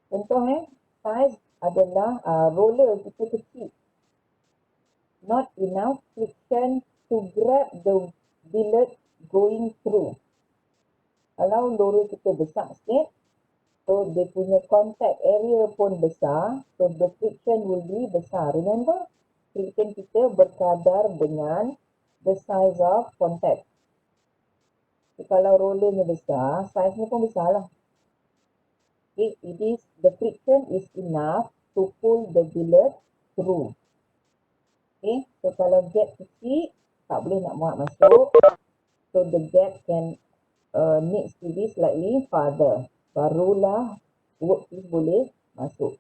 Contoh size adalah roller kita kecil. Not enough friction to grab the billet going through. Kalau roller kita besar sikit, so dia punya contact area pun besar, so the friction will be besar. Remember, friction kita berkadar dengan the size of contact. So, kalau rollernya besar, size-nya pun besar lah. Okay, the friction is enough to pull the billet through. Okay, so kalau gap kecil, tak boleh nak muat masuk. So the gap can needs to be slightly farther. Barulah workpiece boleh masuk.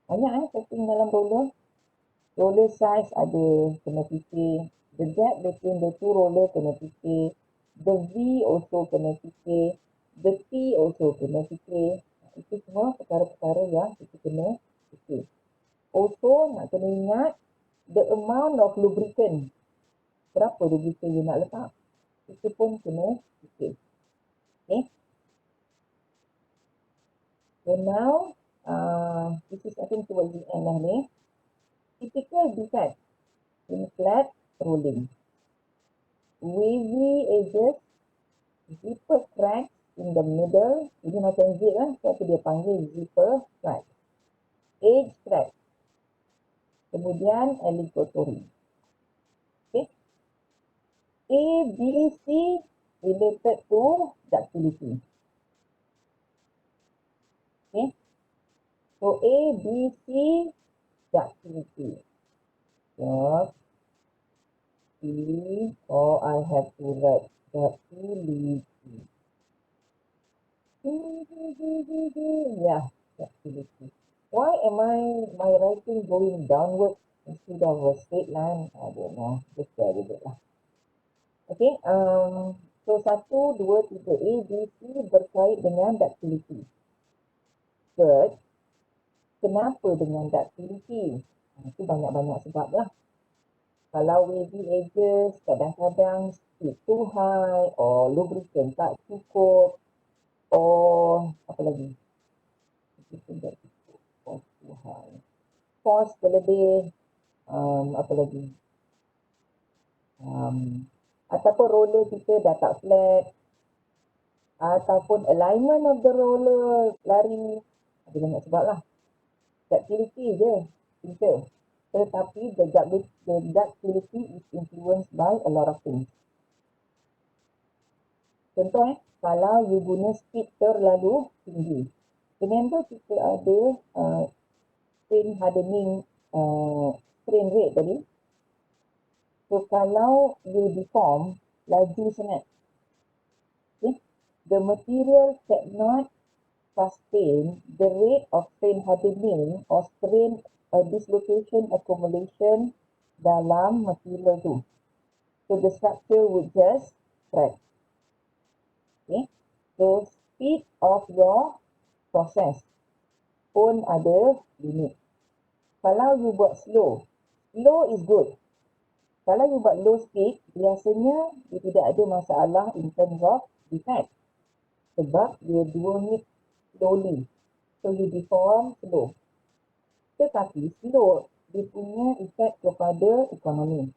Banyak setting dalam roller. Roller size ada kena fikir. The gap between the two roller kena fikir. The V also kena fikir. The T also kena fikir. Itu semua perkara-perkara yang kita kena fikir. Also nak kena ingat the amount of lubricant. Berapa lubricant you nak letak. Itu pun kena fikir. Okay. So now, this is I think towards the end lah ni. Typical defect in flat rolling. Wavy edges, zipper cracks in the middle. Ini macam zip lah, so dia panggil zipper crack. Edge crack. Kemudian alligatory. Okay. A, B, C related to ductility. Okay. So A, B, C ductility. Yes. C, or I have to write ductility. Yeah, ductility. Why am my writing going downward instead of a straight line? I don't know. Just share with it lah. Okay. So 1, 2, 3 A, B, C berkait dengan ductility. But kenapa dengan ductility? Itu banyak-banyak sebab lah. Kalau wavy edges kadang-kadang speed too high or lubricant tak cukup or apa lagi? Lubricant tak cukup or too high. Force terlebih, apa lagi? Ataupun roller kita dah tak flat, ataupun alignment of the roller lari. Ada banyak sebab lah. Ductility je, simple. Tetapi the ductility is influenced by a lot of things. Contoh kalau you guna speed terlalu tinggi. Remember kita ada strain hardening strain rate tadi. So kalau you deform laju sangat, okay, the material cannot sustain the rate of strain hardening or strain dislocation accumulation dalam material tu. So the structure would just crack. Okay. So speed of your process pun ada limit. Kalau you buat slow is good. Kalau you buat low speed, biasanya you tidak ada masalah in terms of defect. Sebab you doing it slowly. So you deform slow. Tetapi slow, dia punya effect kepada ekonomi.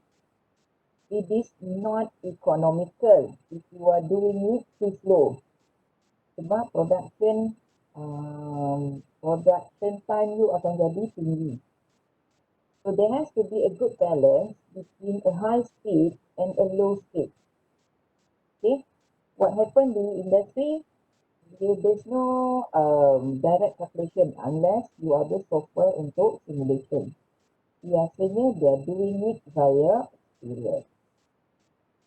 It is not economical if you are doing it too slow. Sebab production time you akan jadi tinggi. So there has to be a good balance between a high speed and a low speed. Okay, what happened in the industry? There's no direct calculation unless you ada software untuk simulation. Biasanya they are doing it via experience.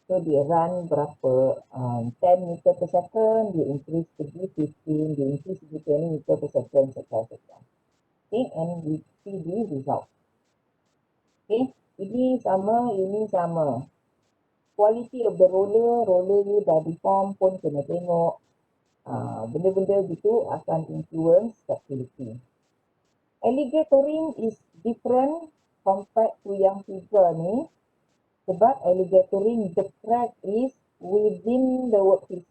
So dia run berapa 10 meter per second, dia increase pergi 15, dia increase pergi 20 meter per second, etc. Okay, and we see the result. Okay, ini sama. Quality of the roller you dah deform pun kena tengok. Benda-benda gitu akan influence ductility. Alligatoring is different compared to yang tiga ni. Sebab alligatoring, the crack is within the workpiece.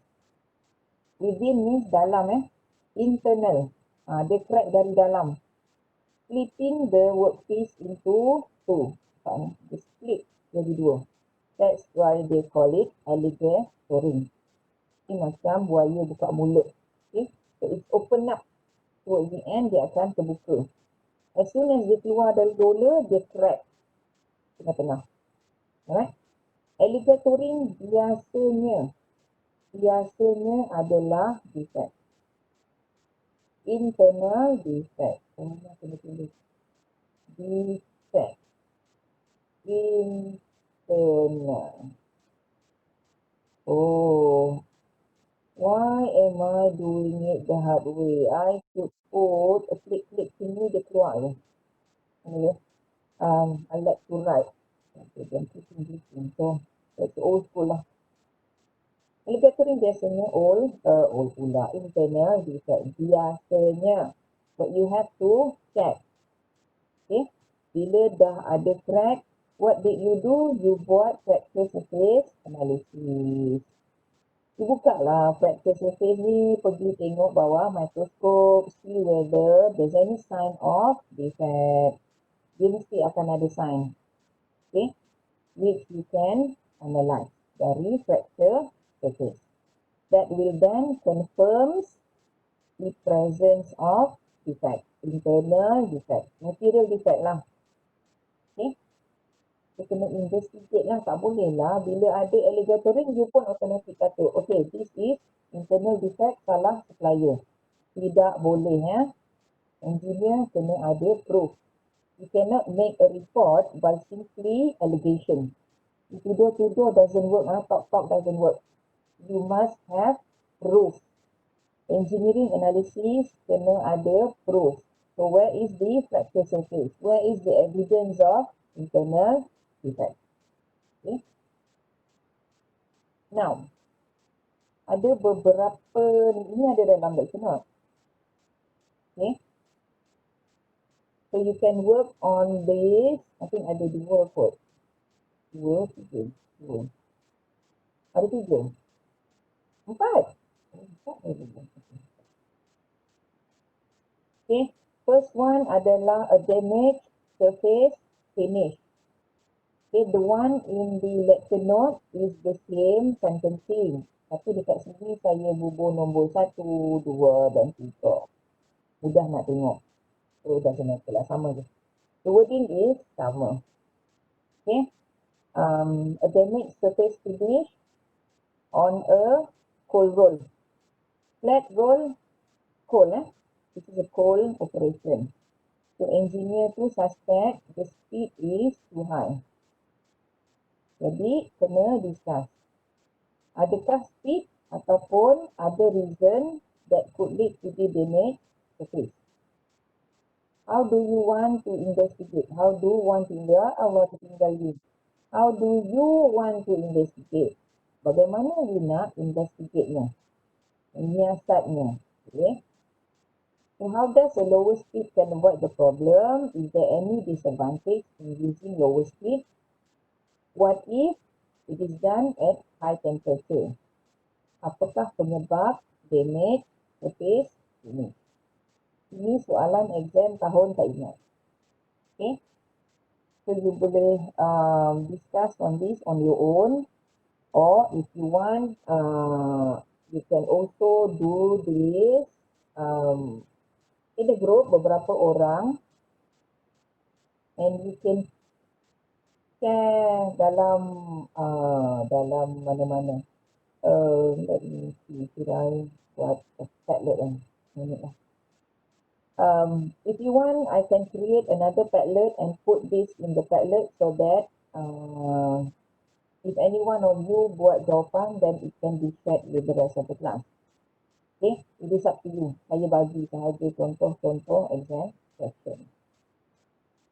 Within means dalam internal. Dia crack dari dalam. Splitting the workpiece into two. Dia split jadi dua. That's why they call it alligatoring. Ini macam buaya buka mulut. Okay? So it's open up. Towards the end, dia akan terbuka. As soon as dia keluar dari roller, dia crack. Tengah-tengah. Alright? Alligatoring biasanya adalah defect. Internal defect. Defect. Internal. Oh. Why am I doing it the hard way? I should put a klik sini dia keluar je. Okay. I like to write. Okay, then keeping this in. So, that's old school lah. Alligatoring biasanya old pula. Internal defect. Biasanya. But you have to check. Okay. Bila dah ada crack, what did you do? You buat fracture surface analysis. You buka lah fracture surface ni, pergi tengok bawah mikroskop, see whether there's any sign of defect. Dia mesti akan ada sign. Okay. Which you can analyze dari fracture surface. That will then confirms the presence of defect. Internal defect. Material defect lah. Okay. Kita kena investigate lah. Tak boleh lah. Bila ada alligatoring, you pun automatic kata, okay, this is internal defect, salah supplier. Tidak boleh ya. Engineer kena ada proof. You cannot make a report by simply allegation. Tuduh-tuduh doesn't work. Talk doesn't work. You must have proof. Engineering analysis kena ada proof. So where is the fracture surface? Where is the evidence of internal defect? Okay. Now, ada beberapa, ini ada dalam lecture note. Okay. So you can work on this. I think ada dua kot. Dua, tiga. Dua. Ada tiga. Empat. Empat ada. Okay. First one adalah a damaged surface finish. Okay, the one in the lecture note is the same sentencing. Tapi dekat sini saya bubuh nombor 1, 2 dan 3. Mudah nak tengok. So dah kena lah, sama je. The wording is sama. Okay. A damaged surface finish on a cold roll. Flat roll, cold. This is a cold operation. So engineer tu suspect the speed is too high. Jadi kena discuss. Adakah speed ataupun ada reason that could lead to the damage surface? How do you want to investigate? How do you want to investigate? How do you want to investigate? Bagaimana you nak investigate-nya? Menyiasatnya. Okay. So how does a lower speed can avoid the problem? Is there any disadvantage in using lower speed? What if it is done at high temperature? Apakah penyebab damage surface ini? Ini soalan exam tahun tak ingat. Okay. So you boleh discuss on this on your own, or if you want, you can also do this in a group, beberapa orang, and you can share dalam mana-mana. Let me see, should I buat a Padlet kan? If you want, I can create another Padlet and put this in the Padlet so that if any one of you buat jawapan, then it can be shared with the rest of the class. Okay, it is up to you. Saya bagi sahaja contoh-contoh exam question.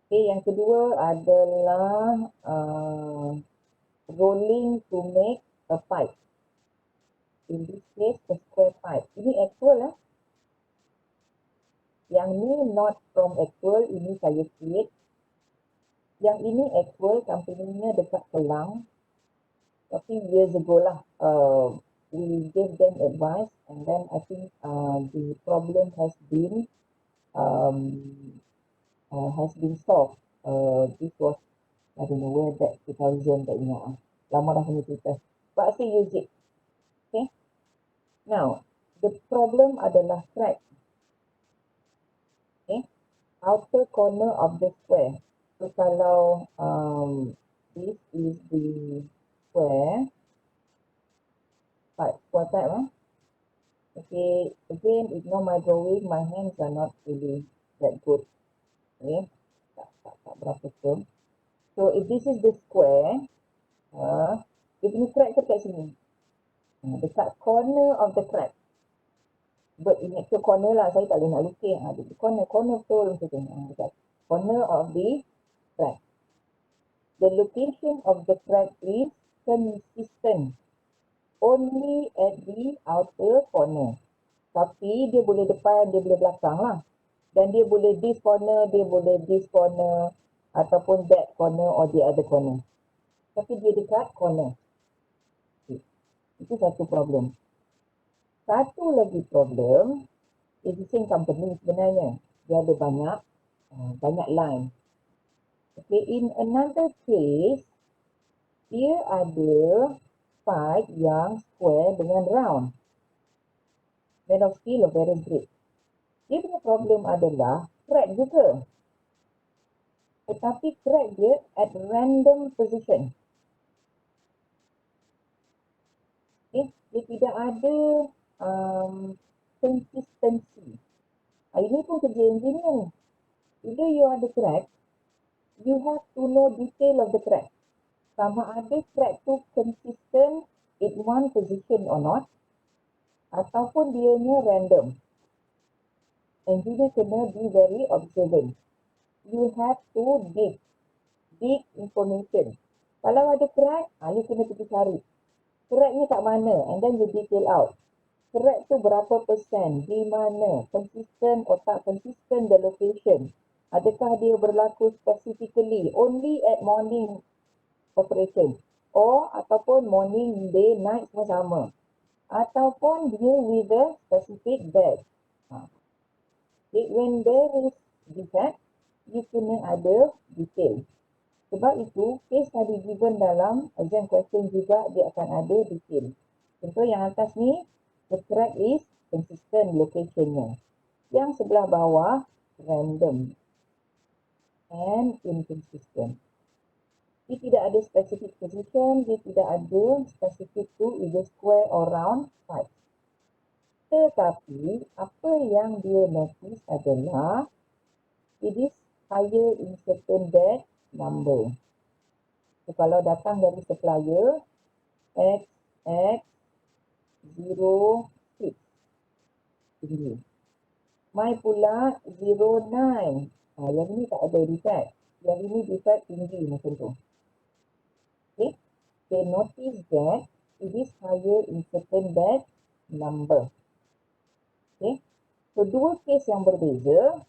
Okay, yang kedua adalah rolling to make a pipe. In this case, a square pipe. Ini actual . Yang ni not from actual, ini saya create. Yang ini actual, company-nya dekat Kelang. Tapi years ago lah, we gave them advice, and then I think the problem has been solved. This was, I don't know where that 2000 tak ingat. Lama dah punya cerita. But I still use it. Okay. Now, the problem adalah crack. Okay. Outer corner of the square. So kalau this is the square type. Okay, again, ignore my drawing. My hands are not really that good. Okay, tak berapa pun. So if this is the square, dia punya crack dekat sini. Dekat corner of the crack. But in actual corner lah, saya tak boleh nak lukis. Dekat corner betul macam tu. Dekat corner of the crack. The location of the crack is consistent only at the outer corner. Tapi dia boleh depan, dia boleh belakang lah. Dan dia boleh this corner, dia boleh this corner, ataupun that corner or the other corner. Tapi dia dekat corner. Okay. Itu satu problem. Satu lagi problem, is the same company sebenarnya. Dia ada banyak line. Okay, in another case, dia ada pipe yang square dengan round. Made of steel or very great. Dia punya problem adalah crack juga. Tetapi crack dia at random position. Okay, dia tidak ada consistency. Ini pun kerja engineer ni. Bila you ada crack, you have to know detail of the crack. Sama ada crack tu consistent in one position or not, ataupun dianya random. engineer kena be very observant. You have to dig information. Kalau ada crack, you kena pergi cari. Crack ni kat mana? And then you detail out. Crack tu berapa persen? Di mana? Consistent or tak consistent the location? Adakah dia berlaku specifically only at morning operation? Or ataupun morning, day, night semua sama? Ataupun dia with a specific bag? When there is defect, you kena ada detail. Sebab itu, case study given dalam exam question juga dia akan ada detail. Contoh yang atas ni, the crack is consistent location-nya. Yang sebelah bawah, random and inconsistent. Dia tidak ada specific position, dia tidak ada specific to either square or round size. Tetapi, apa yang dia notice adalah, it is higher in certain batch number. So, kalau datang dari supplier, XX06 tinggi. My pula 09. Yang ini tak ada defect. Yang ini defect tinggi macam tu. Okay. They notice that it is higher in certain batch number. Okay. So, dua case yang berbeza.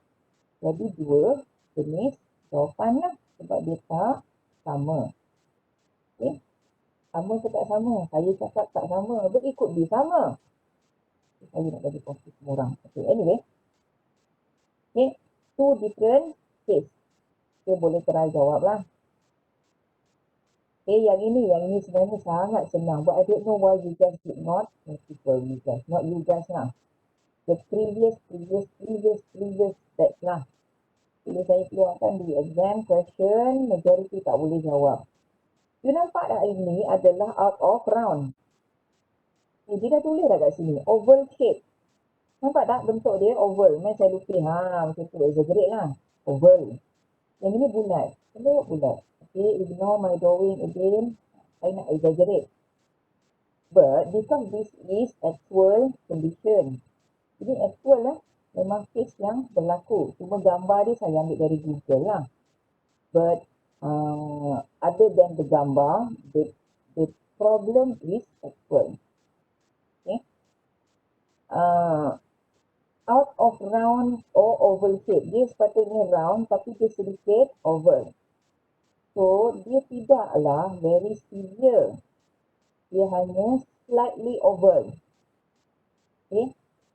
Jadi, dua jenis jawapan lah. Sebab dia tak sama. Okay. Sama ke tak sama? Saya cakap tak sama. But it could be sama. Saya nak bagi fokus semua orang. Okay, anyway. Okay, two different case. Okay, boleh try jawab lah. Okay, yang ini sebenarnya sangat senang. But I don't know why you guys did not. You guys. Not you guys lah. The previous batch lah. Bila saya keluarkan di exam question, majority tak boleh jawab. You nampak tak ini adalah out of round. Dia dah tulis dah kat sini. Oval shape. Nampak tak bentuk dia oval. Memang saya lukis. Macam tu exaggerate lah. Oval. Yang ini bulat. Kenapa bulat? Okay, ignore my drawing again. Saya nak exaggerate. But because this is actual condition. Ini actual lah. Memang case yang berlaku. Cuma gambar dia saya ambil dari Google lah. But other than the gambar, the problem is actual. Okay. Out of round or oval shape. Dia sepatutnya round tapi dia sedikit oval. So, dia tidaklah very severe. Dia hanya slightly oval. Okay.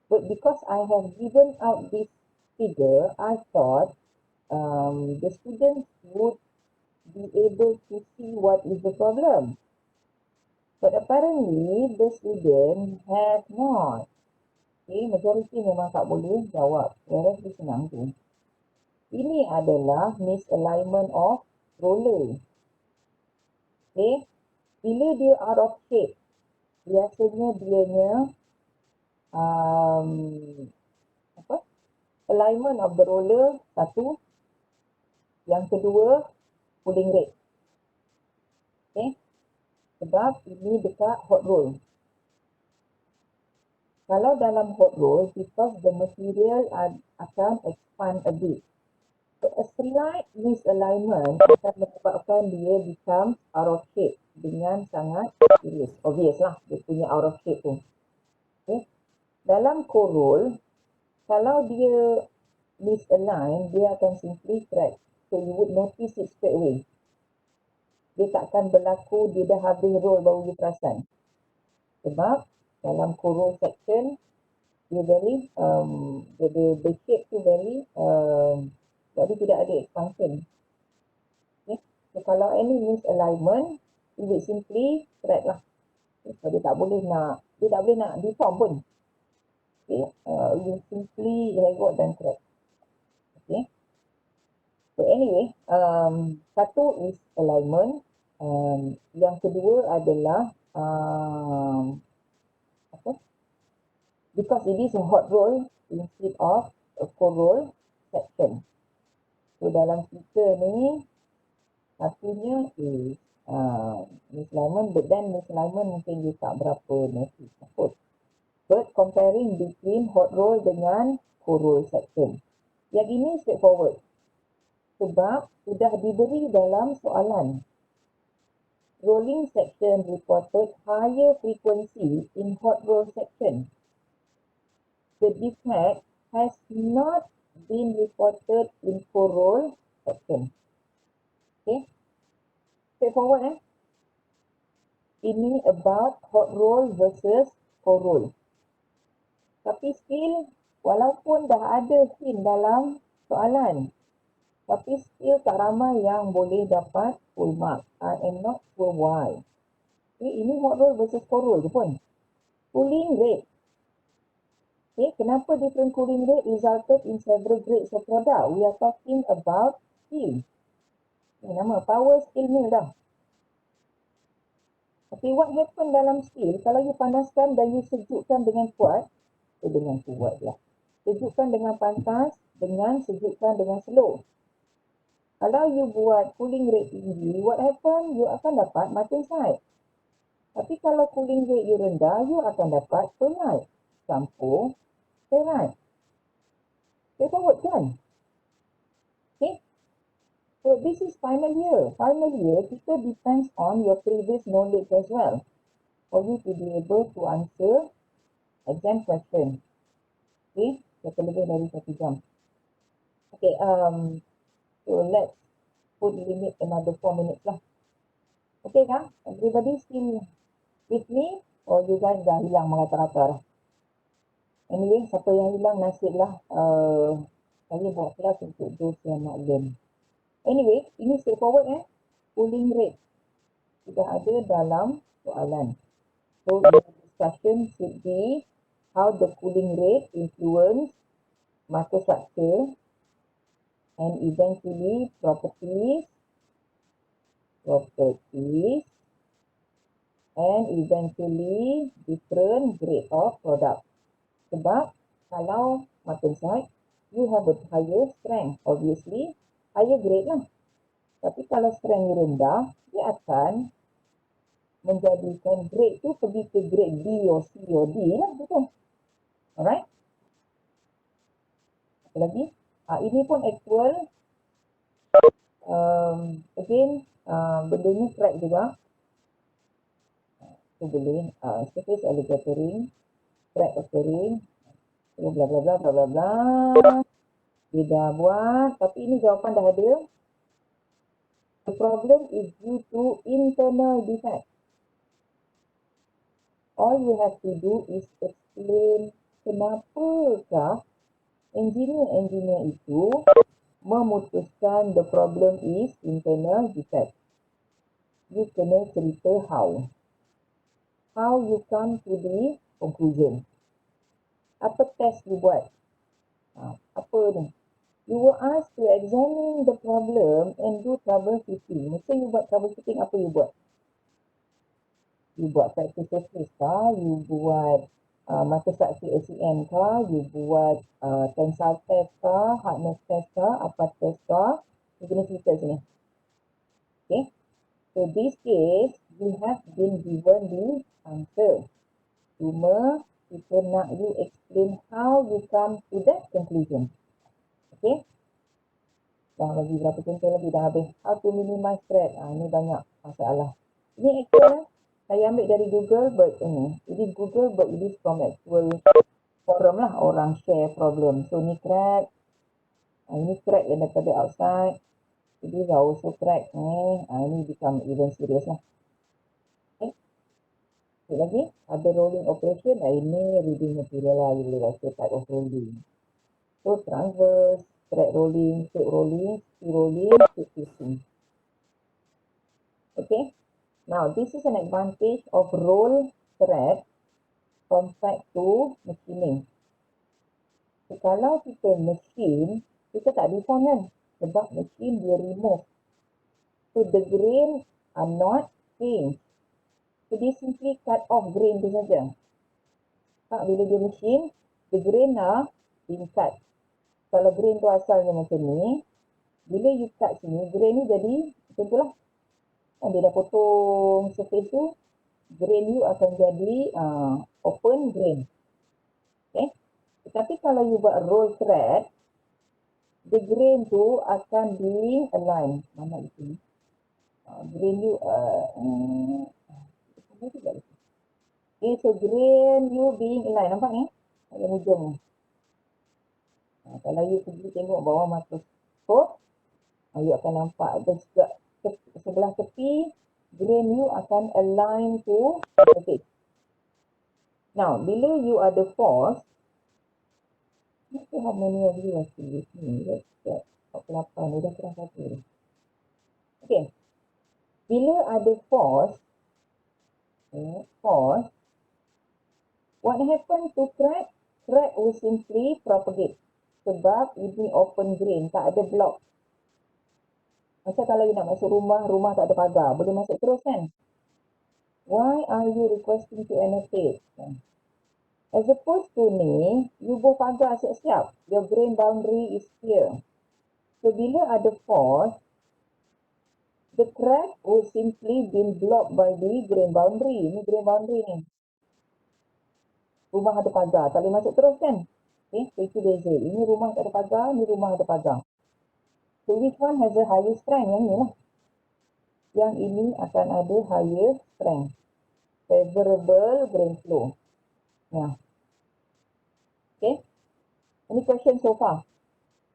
But because I have given out this figure, I thought the students would be able to see what is the problem. But apparently, the student have not. Okay, majority memang tak boleh jawab. Whereas dia senang tu. Ini adalah misalignment of roller. Okay, bila dia out of shape, biasanya dianya alignment of the roller satu, yang kedua pulling rate. Okay, sebab ini dekat hot roll. Kalau dalam hot roll, because the material akan expand a bit. So, a slight misalignment akan menyebabkan dia become out of shape dengan sangat serius. Obvious lah, dia punya out of shape tu. Okay. Dalam core roll, kalau dia misalign, dia akan simply crack. So, you would notice it straight away. Dia takkan berlaku, dia dah habis roll baru you perasan. Sebab dalam core roll section, dia very, the shape tu very, jadi tidak ada expansion. Okay. So, kalau any misalignment, it will simply crack lah. Okay. So, dia tak boleh nak deform pun. Okay. You simply regot dan crack. Okay. So, anyway, satu is alignment. Yang kedua adalah because it is a hot roll instead of a cold roll section. So, dalam kita ni, satunya is misalignment, but then misalignment mungkin dia tak berapa notice takut. But comparing between hot roll dengan core section. Yang ini straightforward. Sebab sudah diberi dalam soalan. Rolling section reported higher frequency in hot roll section. The defect has not been reported in core roll section. Okay. Straightforward Ini about hot roll versus core roll. Tapi still, walaupun dah ada hint dalam soalan, tapi still tak ramai yang boleh dapat full mark. I am not sure why. Okay, ini hot roll versus core roll je pun. Cooling rate. Okay, kenapa different cooling rate resulted in several grades of product? We are talking about steel. Ini nama power steel mill dah. Okay, what happen dalam steel, kalau you panaskan dan you sejukkan dengan kuat, sejukkan dengan pantas, dengan sejukkan dengan slow. Kalau you buat cooling rate tinggi, what happen? You akan dapat martensite. Tapi kalau cooling rate you rendah, you akan dapat pearlite, campur ferrite. Straightforward kan? Okay. So this is final year. Final year, kita depends on your previous knowledge as well, for you to be able to answer exam question. Okay, kita lebih dari 1 jam. Okay, so let's put limit another 4 minutes lah. Okay kan? Everybody still with me? Or you guys dah hilang merata-rata? Anyway, siapa yang hilang nasib lah. Saya buat kelas untuk those yang nak learn. Anyway, ini straightforward Cooling rate sudah ada dalam soalan. So the discussion should be how the cooling rate influence microstructure and eventually properties and eventually different grade of product. Sebab kalau martensite, you have a higher strength, obviously higher grade lah. Tapi kalau strength rendah, dia akan menjadikan grade tu pergi ke grade B or C or D lah, betul? Alright? Apa lagi? Ini pun actual. Again, benda ni crack juga. So boleh, surface alligatoring, crack occurring, bla bla bla bla bla bla. Dia dah buat, tapi ini jawapan dah ada. The problem is due to internal defect. All you have to do is explain kenapakah engineer itu memutuskan the problem is internal defect. You kena cerita how. How you come to the conclusion. Apa test you buat? Apa ni? You were asked to examine the problem and do troubleshooting. Mesti you buat troubleshooting, apa you buat? You buat practice test kah? You buat microstructure ACM kah? You buat tensile test kah? Hardness test kah? Apa test kah? You kena cerita sini. Okay. So this case, you have been given the answer. Cuma kita nak you explain how you come to that conclusion. Okay. Dah lagi berapa contoh lagi dah habis. How to minimize threat. Ini banyak masalah. Ini actual saya ambil dari Google, but ini. Jadi Google, but it is from actual forum lah. Orang share problem. So ni crack. Ini crack yang daripada outside. Jadi dah also crack. Ini become even serious lah. Okay. Sekali lagi. Ada rolling operation. Ini reading material lah. You boleh baca type of rolling. So transverse, thread rolling, straight rolling, steel rolling, straight twisting. Okay. Now this is an advantage of roll thread compared to machining. So, kalau kita machine, kita tak define kan? Sebab machine dia remove. So the grain are not changed. So dia simply cut off grain tu saja. Bila dia machine, the grain are being cut. Kalau grain tu asalnya macam ni, bila you cut sini, grain ni jadi macam tu lah. Dia dah potong surface tu, grain you akan jadi open grain. Okay. Tapi kalau you buat roll thread, the grain tu akan di align. Mana itu? Grain you okay, so grain you being align. Nampak ni? Ada hujung ni. Kalau you pergi tengok bawah makroskop, you akan nampak ada sebelah tepi, grain you akan align to the face. Now, bila you ada force, not sure how many of you are still with me. Let's check. 48, dah kurang satu. Okay. Bila ada force, what happens to crack? Crack will simply propagate. Sebab ini open grain, tak ada block. Macam kalau you nak masuk rumah, rumah tak ada pagar, boleh masuk terus kan? Why are you requesting to annotate? As opposed to ni, you buat pagar siap-siap. Your grain boundary is clear. So, bila ada force, the crack will simply been blocked by the grain boundary. Ni grain boundary ni. Rumah ada pagar, tak boleh masuk terus kan? Okay, so itu beza. Ini rumah tak ada pagar, ni rumah ada pagar. So, which one has a higher strength? Yang ni lah. Yang ini akan ada higher strength. Favorable grain flow. Yeah. Okay. Any question so far?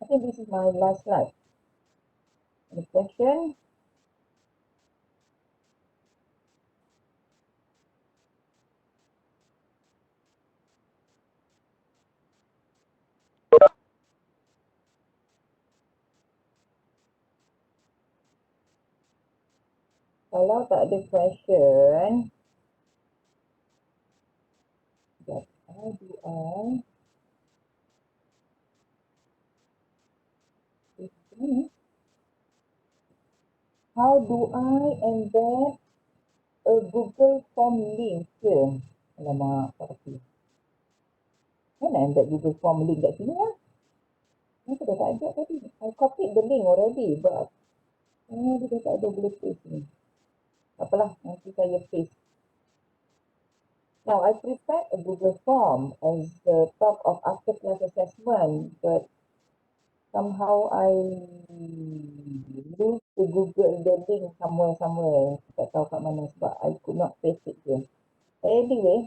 I think this is my last slide. Any question? Kalau tak ada question, how do I embed a Google Form link ke? Alamak, tak pasti. Mana embed Google Form link kat sini lah? Ni dah tak ada tadi. I copied the link already, but dia dah tak ada boleh paste ni. Tak apalah, nanti saya paste. Now, I prepared a Google Form as the top of after class assessment, but somehow I lose the Google the link somewhere. Tak tahu kat mana sebab I could not paste it here. Anyway.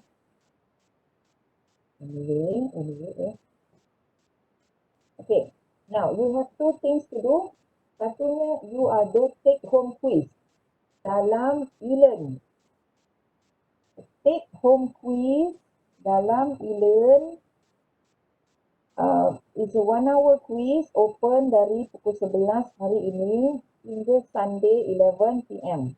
Okay. Now, you have two things to do. Satunya, you ada take home quiz dalam e-learn. Take home quiz dalam e-learn is a 1 hour quiz open dari pukul 11 hari ini hingga Sunday 11 PM.